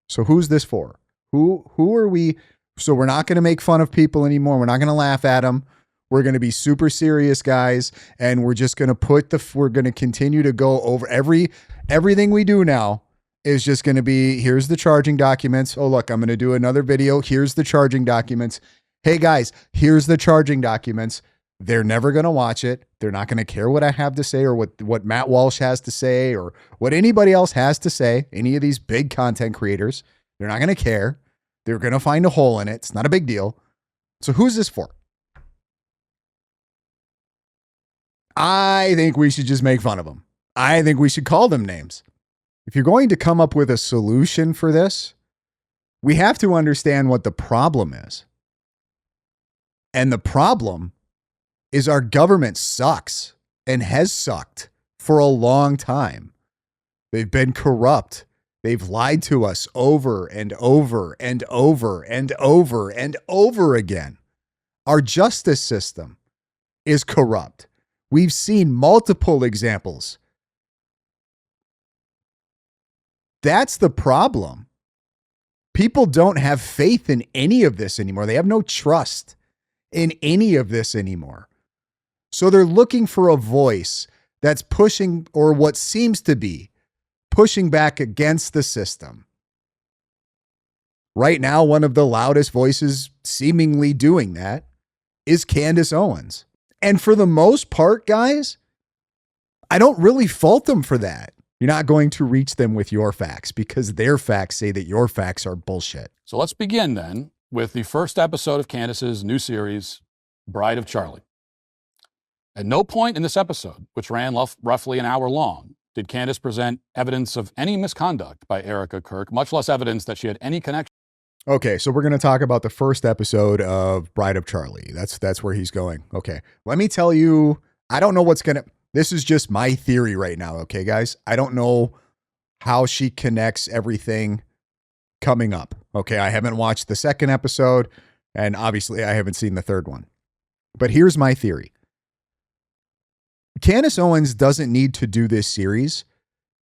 So who's this for? Who are we? So we're not going to make fun of people anymore. We're not going to laugh at them. We're going to be super serious guys, and we're just going to we're going to continue to go over everything we do now is just going to be, here's the charging documents. Oh, look, I'm going to do another video. Here's the charging documents. Hey guys, here's the charging documents. They're never going to watch it. They're not going to care what I have to say or what Matt Walsh has to say or what anybody else has to say. Any of these big content creators, they're not going to care. They're going to find a hole in it. It's not a big deal. So who's this for? I think we should just make fun of them. I think we should call them names. If you're going to come up with a solution for this, we have to understand what the problem is. And the problem is our government sucks and has sucked for a long time. They've been corrupt. They've lied to us over and over and over and over and over again. Our justice system is corrupt. We've seen multiple examples. That's the problem. People don't have faith in any of this anymore. They have no trust in any of this anymore. So they're looking for a voice that's pushing, or what seems to be pushing back against the system. Right now, one of the loudest voices seemingly doing that is Candace Owens. And for the most part, guys, I don't really fault them for that. You're not going to reach them with your facts because their facts say that your facts are bullshit. So let's begin then with the first episode of Candace's new series, Bride of Charlie. At no point in this episode, which ran roughly an hour long, did Candace present evidence of any misconduct by Erica Kirk, much less evidence that she had any connection. Okay, so we're going to talk about the first episode of Bride of Charlie. That's where he's going. Okay, let me tell you, I don't know what's going to... This is just my theory right now, okay, guys? I don't know how she connects everything coming up. Okay, I haven't watched the second episode, and obviously I haven't seen the third one. But here's my theory. Candace Owens doesn't need to do this series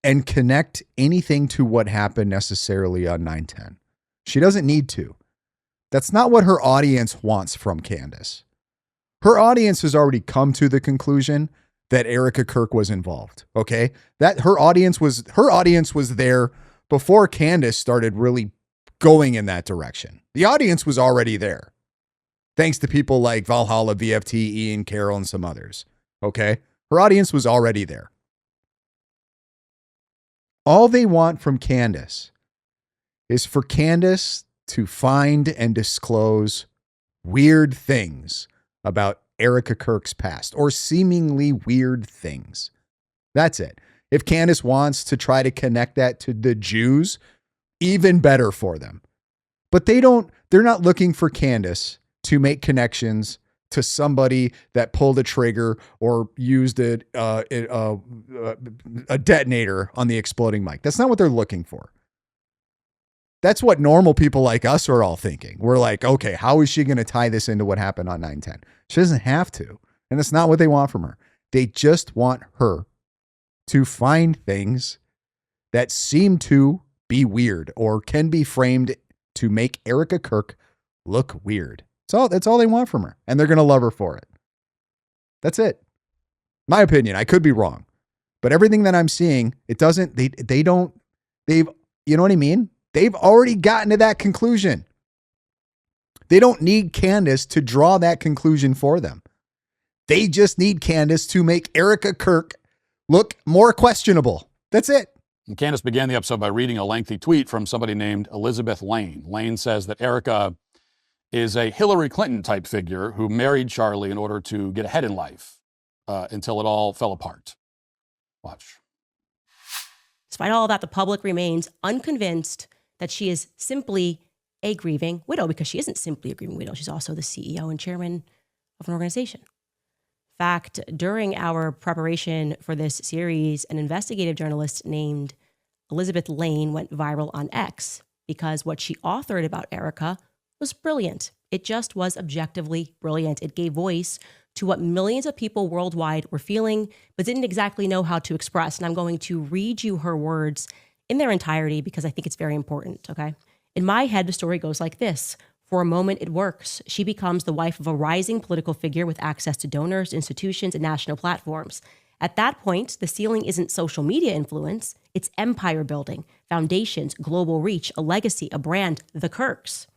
and connect anything to what happened necessarily on 9/10. She doesn't need to. That's not what her audience wants from Candace. Her audience has already come to the conclusion that Erica Kirk was involved. Okay, that her audience was there before Candace started really going in that direction. The audience was already there, thanks to people like Valhalla, VFT, Ian Carroll, and some others. Okay, her audience was already there. All they want from Candace is for Candace to find and disclose weird things about Erica Kirk's past, or seemingly weird things. That's it. If Candace wants to try to connect that to the Jews, even better for them. But they're not looking for Candace to make connections to somebody that pulled a trigger or used a detonator on the exploding mic. That's not what they're looking for. That's what normal people like us are all thinking. We're like, okay, how is she going to tie this into what happened on 9/10? She doesn't have to. And that's not what they want from her. They just want her to find things that seem to be weird or can be framed to make Erica Kirk look weird. That's all they want from her. And they're going to love her for it. That's it. My opinion. I could be wrong. But everything that I'm seeing, you know what I mean? They've already gotten to that conclusion. They don't need Candace to draw that conclusion for them. They just need Candace to make Erica Kirk look more questionable. That's it. And Candace began the episode by reading a lengthy tweet from somebody named Elizabeth Lane. Lane says that Erica is a Hillary Clinton type figure who married Charlie in order to get ahead in life until it all fell apart. Watch. Despite all of that, the public remains unconvinced that she is simply a grieving widow, because she isn't simply a grieving widow. She's also the CEO and chairman of an organization. In fact, during our preparation for this series, an investigative journalist named Elizabeth Lane went viral on X because what she authored about Erica was brilliant. It just was objectively brilliant. It gave voice to what millions of people worldwide were feeling, but didn't exactly know how to express. And I'm going to read you her words in their entirety because I think it's very important, okay? In my head, the story goes like this. For a moment, it works. She becomes the wife of a rising political figure with access to donors, institutions, and national platforms. At that point, the ceiling isn't social media influence, it's empire building, foundations, global reach, a legacy, a brand, the Kirks.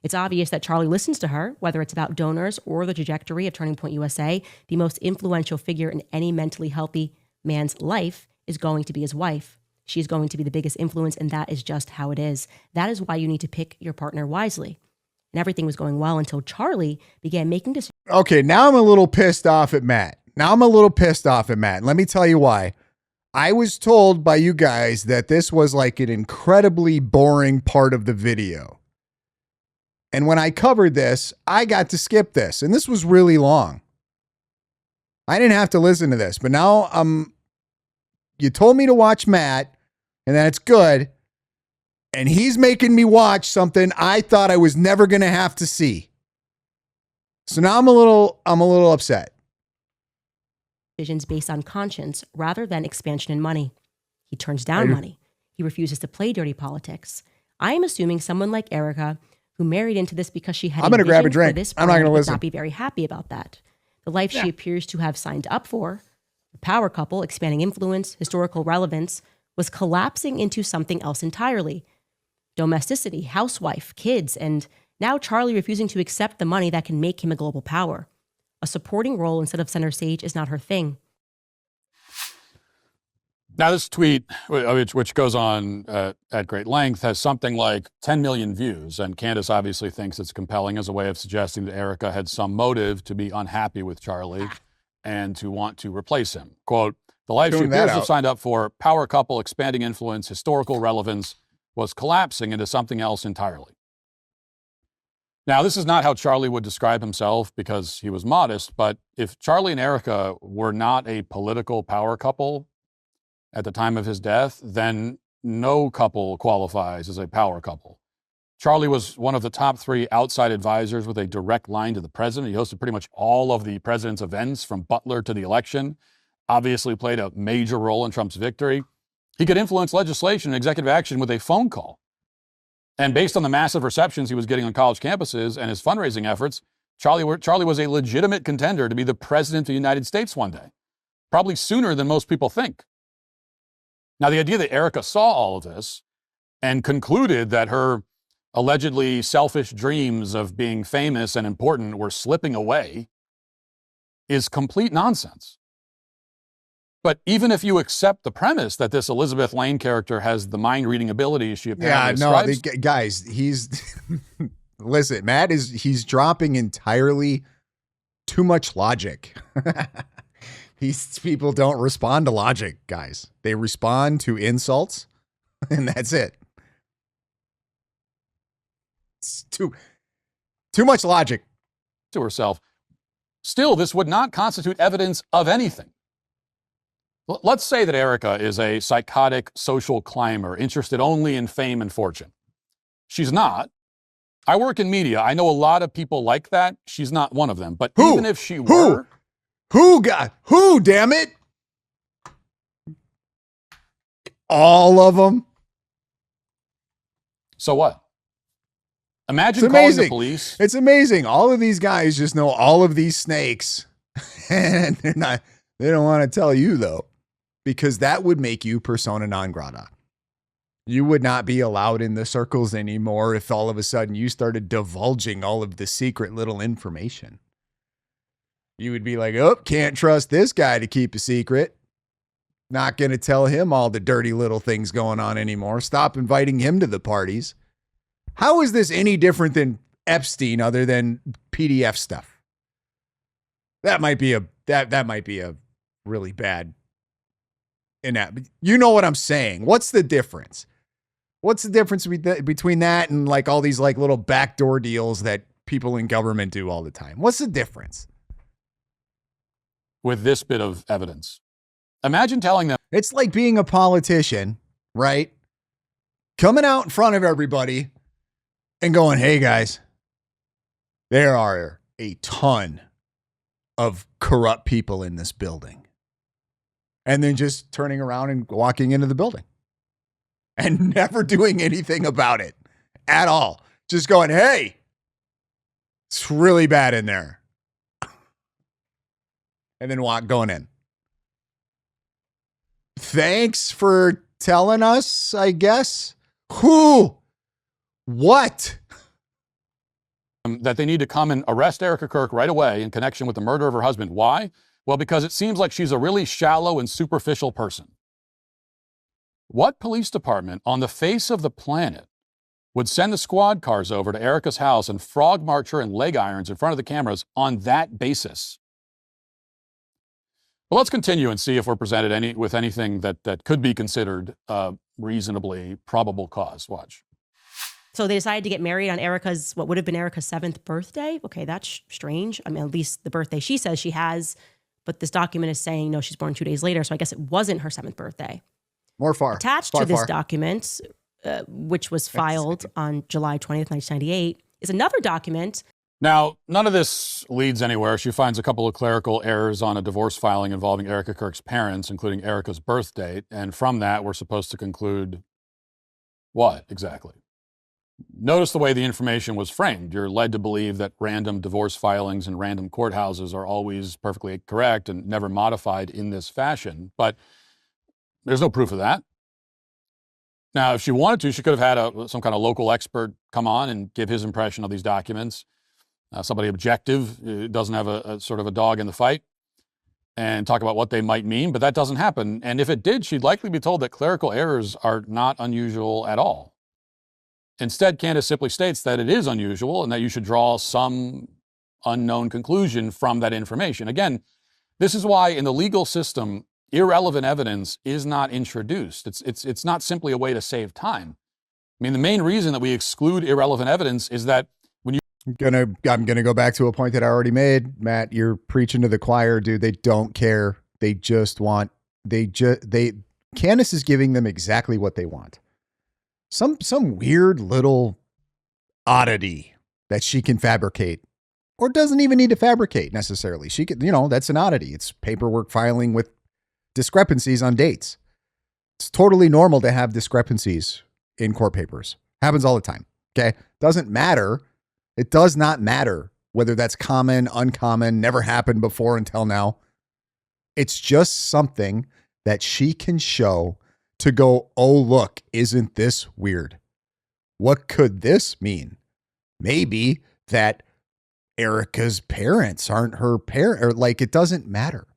It's obvious that Charlie listens to her, whether it's about donors or the trajectory of Turning Point USA. The most influential figure in any mentally healthy man's life is going to be his wife. She's going to be the biggest influence, and that is just how it is. That is why you need to pick your partner wisely. And everything was going well until Charlie began making decisions. Okay, now I'm a little pissed off at Matt. And let me tell you why. I was told by you guys that this was like an incredibly boring part of the video. And when I covered this, I got to skip this. And this was really long. I didn't have to listen to this. But now you told me to watch Matt, and that's good. And he's making me watch something I thought I was never going to have to see. So now I'm a little upset. Decisions based on conscience rather than expansion and money. He turns down money. He refuses to play dirty politics. I am assuming someone like Erica, who married into this because she had I'm going to grab a drink. I'm not going to would listen. not be very happy about that. The life she appears to have signed up for, the power couple, expanding influence, historical relevance, was collapsing into something else entirely. Domesticity, housewife, kids, and now Charlie refusing to accept the money that can make him a global power. A supporting role instead of center stage is not her thing. Now, this tweet, which goes on at great length, has something like 10 million views, and Candace obviously thinks it's compelling as a way of suggesting that Erica had some motive to be unhappy with Charlie and to want to replace him. Quote, the life she appears to have signed up for, power couple, expanding influence, historical relevance, was collapsing into something else entirely. Now, this is not how Charlie would describe himself because he was modest, but if Charlie and Erica were not a political power couple at the time of his death, then no couple qualifies as a power couple. Charlie was one of the top 3 outside advisors with a direct line to the president. He hosted pretty much all of the president's events from Butler to the election, obviously played a major role in Trump's victory. He could influence legislation and executive action with a phone call. And based on the massive receptions he was getting on college campuses and his fundraising efforts, Charlie was a legitimate contender to be the president of the United States one day, probably sooner than most people think. Now, the idea that Erica saw all of this and concluded that her allegedly selfish dreams of being famous and important were slipping away is complete nonsense. But even if you accept the premise that this Elizabeth Lane character has the mind-reading ability she apparently ascribes... Guys, he's... Listen, Matt he's dropping entirely too much logic. These people don't respond to logic, guys. They respond to insults, and that's it. It's too much logic. To herself. Still, this would not constitute evidence of anything. Let's say that Erica is a psychotic social climber, interested only in fame and fortune. She's not. I work in media. I know a lot of people like that. She's not one of them. But even if she were... Who, damn it? All of them? So what? Imagine calling the police. It's amazing. All of these guys just know all of these snakes. And they don't want to tell you, though, because that would make you persona non grata. You would not be allowed in the circles anymore if all of a sudden you started divulging all of the secret little information. You would be like, oh, can't trust this guy to keep a secret. Not going to tell him all the dirty little things going on anymore. Stop inviting him to the parties. How is this any different than Epstein other than PDF stuff? That might be a really bad you know what I'm saying? What's the difference? What's the difference between that and like all these like little backdoor deals that people in government do all the time? What's the difference? With this bit of evidence. Imagine telling them. It's like being a politician, right? Coming out in front of everybody and going, hey guys, there are a ton of corrupt people in this building. And then just turning around and walking into the building and never doing anything about it at all. Just going, hey, it's really bad in there. And then going in. Thanks for telling us, I guess. Who? What? That they need to come and arrest Erica Kirk right away in connection with the murder of her husband. Why? Well, because it seems like she's a really shallow and superficial person. What police department on the face of the planet would send the squad cars over to Erica's house and frog march her in leg irons in front of the cameras on that basis? Well, let's continue and see if we're presented with anything that could be considered reasonably probable cause. Watch. So they decided to get married on Erica's, what would have been Erica's 7th birthday. Okay, that's strange. I mean, at least the birthday she says she has, but this document is saying, no, she's born 2 days later. So I guess it wasn't her 7th birthday. More far. Attached far, to this far. document, which was filed on July 20th, 1998, is another document. Now, none of this leads anywhere. She finds a couple of clerical errors on a divorce filing involving Erica Kirk's parents, including Erica's birth date. And from that, we're supposed to conclude what exactly? Notice the way the information was framed. You're led to believe that random divorce filings in random courthouses are always perfectly correct and never modified in this fashion. But there's no proof of that. Now, if she wanted to, she could have had some kind of local expert come on and give his impression of these documents. Somebody objective, doesn't have a sort of a dog in the fight, and talk about what they might mean, but that doesn't happen. And if it did, she'd likely be told that clerical errors are not unusual at all. Instead, Candace simply states that it is unusual and that you should draw some unknown conclusion from that information. Again, this is why in the legal system, irrelevant evidence is not introduced. It's not simply a way to save time. I mean, the main reason that we exclude irrelevant evidence is that I'm gonna go back to a point that I already made. Matt, you're preaching to the choir, dude. They don't care. They just want, Candace is giving them exactly what they want. Some weird little oddity that she can fabricate, or doesn't even need to fabricate necessarily. She could, that's an oddity. It's paperwork filing with discrepancies on dates. It's totally normal to have discrepancies in court papers. Happens all the time. Okay. Doesn't matter. It does not matter whether that's common, uncommon, never happened before until now. It's just something that she can show to go, oh, look, isn't this weird? What could this mean? Maybe that Erica's parents aren't her parent, or like, it doesn't matter.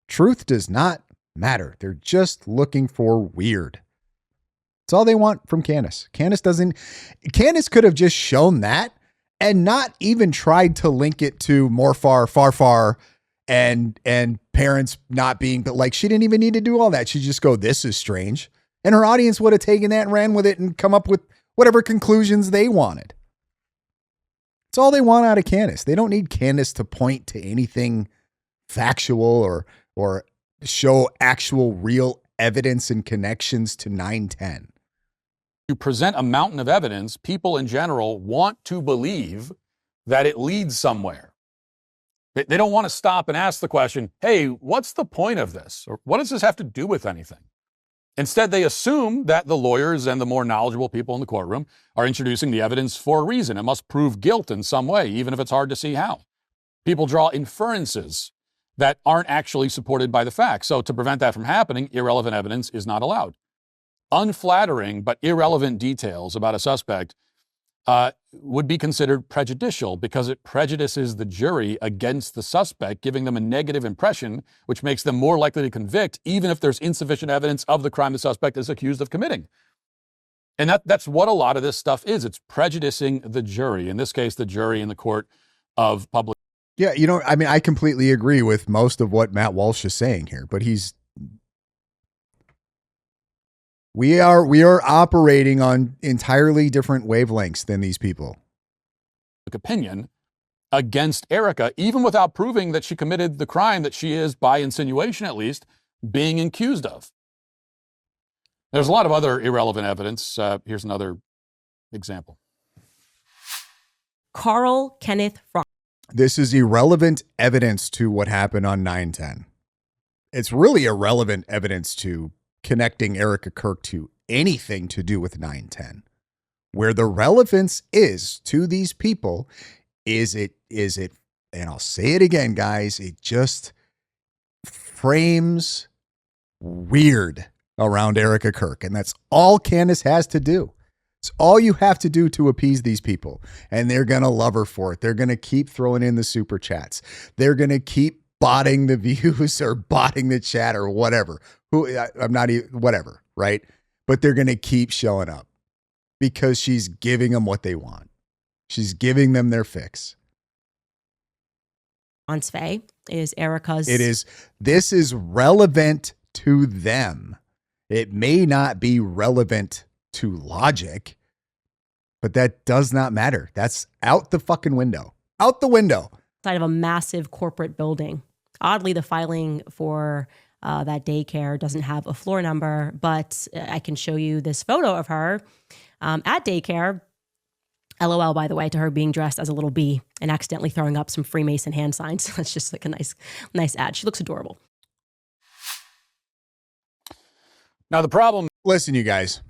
Truth does not matter. They're just looking for weird. That's all they want from Candace. Candace could have just shown that and not even tried to link it to more far, and parents not being, but like, she didn't even need to do all that. She'd just go, this is strange. And her audience would have taken that and ran with it and come up with whatever conclusions they wanted. It's all they want out of Candace. They don't need Candace to point to anything factual or show actual real evidence and connections to 9/10. You present a mountain of evidence, people in general want to believe that it leads somewhere. They don't want to stop and ask the question, hey, what's the point of this? Or what does this have to do with anything? Instead, they assume that the lawyers and the more knowledgeable people in the courtroom are introducing the evidence for a reason. It must prove guilt in some way, even if it's hard to see how. People draw inferences that aren't actually supported by the facts. So to prevent that from happening, irrelevant evidence is not allowed. Unflattering but irrelevant details about a suspect would be considered prejudicial because it prejudices the jury against the suspect, giving them a negative impression, which makes them more likely to convict, even if there's insufficient evidence of the crime the suspect is accused of committing. And that's what a lot of this stuff is. It's prejudicing the jury, in this case, the jury in the court of public. Yeah, I completely agree with most of what Matt Walsh is saying here, but we are operating on entirely different wavelengths than these people. Opinion against Erica, even without proving that she committed the crime that she is, by insinuation at least, being accused of. There's a lot of other irrelevant evidence. Here's another example. Carl Kenneth Ross. This is irrelevant evidence to what happened on 9/10. It's really irrelevant evidence to connecting Erica Kirk to anything to do with 9/10. Where the relevance is to these people is it, and I'll say it again, guys, it just frames weird around Erica Kirk. And that's all Candace has to do. It's all you have to do to appease these people. And they're going to love her for it. They're going to keep throwing in the super chats. They're going to keep botting the views or botting the chat or whatever. I'm not even, whatever, right? But they're going to keep showing up because she's giving them what they want. She's giving them their fix.Onsfei is Erica's. This is relevant to them. It may not be relevant to logic, But that does not matter. That's out the fucking window. Out the window. Side of a massive corporate building. Oddly, the filing for that daycare doesn't have a floor number, but I can show you this photo of her at daycare. LOL, by the way, to her being dressed as a little bee and accidentally throwing up some Freemason hand signs. That's just like a nice ad. She looks adorable. Now the problem. Listen, you guys.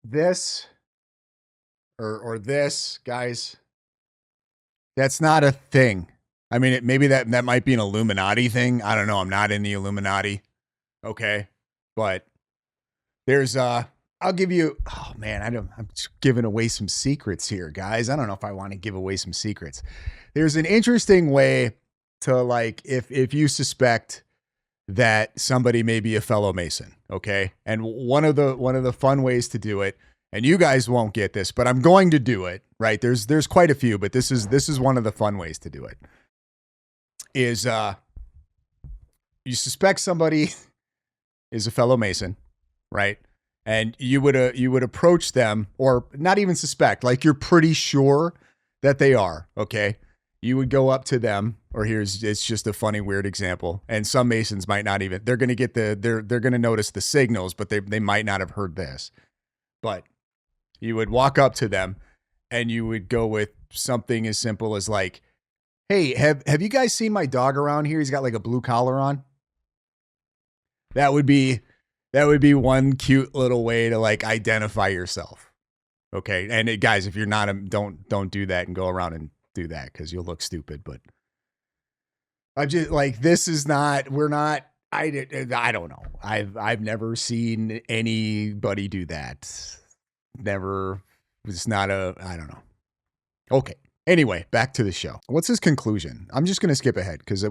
This or this, guys. That's not a thing. I mean, maybe that might be an Illuminati thing. I don't know. I'm not in the Illuminati. Okay. But there's I'll give you, oh man, I'm just giving away some secrets here, guys. I don't know if I want to give away some secrets. There's an interesting way to, like, if you suspect that somebody may be a fellow Mason, okay? And one of the fun ways to do it, and you guys won't get this, but I'm going to do it, right? There's quite a few, but this is one of the fun ways to do it. Is you suspect somebody is a fellow Mason, right? And you would approach them, or not even suspect, like you're pretty sure that they are, okay? You would go up to them, or it's just a funny, weird example. And some Masons might not even, they're going to get they're going to notice the signals, but they might not have heard this. But you would walk up to them and you would go with something as simple as like, hey, have you guys seen my dog around here? He's got like a blue collar on. That would be one cute little way to like identify yourself. Okay. And guys, if you're not, don't do that and go around and do that, because you'll look stupid. But I'm just like, this is not, we're not, I don't know. I've never seen anybody do that. Never. It's not I don't know. Okay. Anyway, back to the show. What's his conclusion? I'm just going to skip ahead because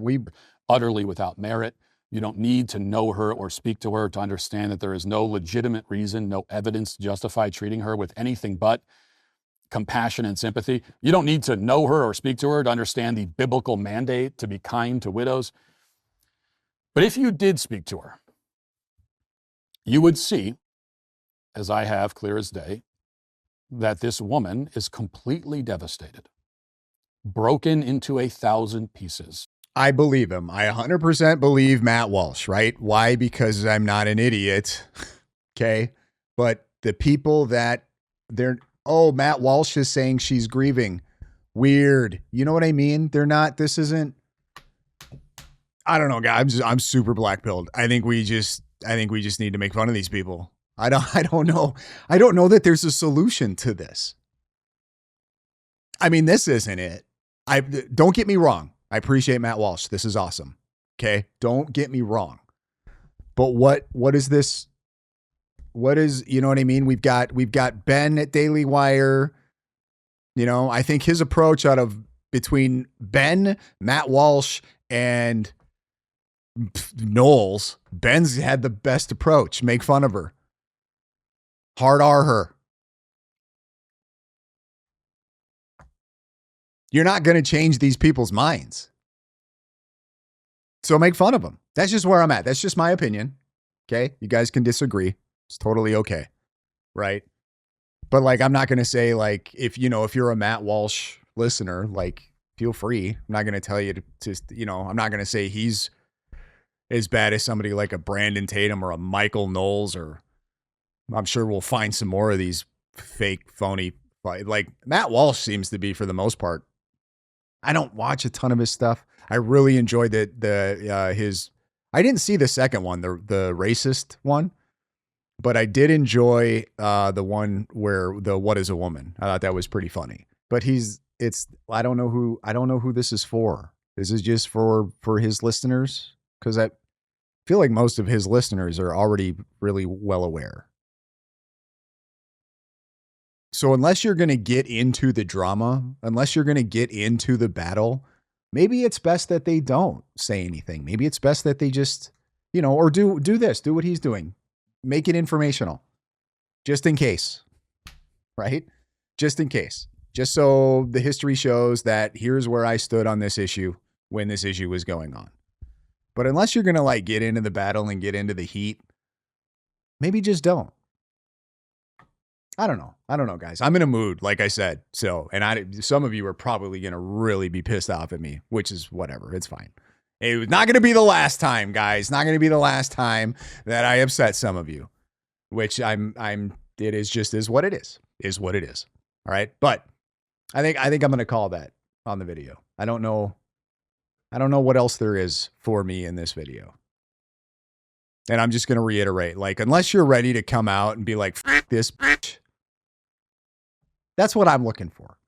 Utterly without merit. You don't need to know her or speak to her to understand that there is no legitimate reason, no evidence to justify treating her with anything but compassion and sympathy. You don't need to know her or speak to her to understand the biblical mandate to be kind to widows. But if you did speak to her, you would see, as I have clear as day, that this woman is completely devastated, broken into 1,000 pieces. I believe him. I 100% believe Matt Walsh, right? Why? Because I'm not an idiot. Okay. But the people that Matt Walsh is saying she's grieving. Weird. You know what I mean? They're not, this isn't, I don't know, guys. I'm super black pilled. I think we just need to make fun of these people. I don't know. I don't know that there's a solution to this. I mean, this isn't it. Don't get me wrong. I appreciate Matt Walsh. This is awesome. Okay. Don't get me wrong. But what is this? What is, you know what I mean? We've got Ben at Daily Wire. You know, I think his approach between Ben, Matt Walsh, and Knowles, Ben's had the best approach. Make fun of her. Hard R her. You're not going to change these people's minds. So make fun of them. That's just where I'm at. That's just my opinion. Okay. You guys can disagree. It's totally okay. Right. But like, I'm not going to say like, if you're a Matt Walsh listener, like feel free. I'm not going to tell you to, I'm not going to say he's as bad as somebody like a Brandon Tatum or a Michael Knowles, or I'm sure we'll find some more of these fake, phony, like Matt Walsh seems to be for the most part. I don't watch a ton of his stuff. I really enjoyed his. I didn't see the second one, the racist one, but I did enjoy the one where the "What is a Woman?" I thought that was pretty funny. But I don't know who this is for. This is just for his listeners, because I feel like most of his listeners are already really well aware. So unless you're going to get into the drama, unless you're going to get into the battle, maybe it's best that they don't say anything. Maybe it's best that they just, or do what he's doing. Make it informational, just in case, right? Just in case, just so the history shows that here's where I stood on this issue when this issue was going on. But unless you're going to like get into the battle and get into the heat, maybe just don't. I don't know, guys. I'm in a mood, like I said. So, and some of you are probably going to really be pissed off at me, which is whatever. It's fine. It was not going to be the last time, guys. Not going to be the last time that I upset some of you, which it is just is what it is what it is. All right. But I think I'm going to call that on the video. I don't know what else there is for me in this video. And I'm just going to reiterate, like, unless you're ready to come out and be like, F this bitch, that's what I'm looking for.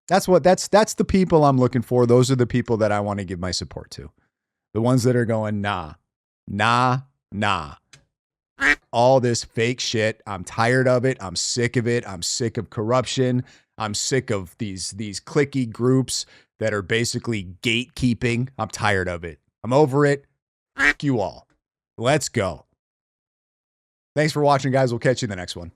That's the people I'm looking for. Those are the people that I want to give my support to. The ones that are going, nah. All this fake shit. I'm tired of it. I'm sick of it. I'm sick of corruption. I'm sick of these cliquey groups that are basically gatekeeping. I'm tired of it. I'm over it. F you all. Let's go. Thanks for watching, guys. We'll catch you in the next one.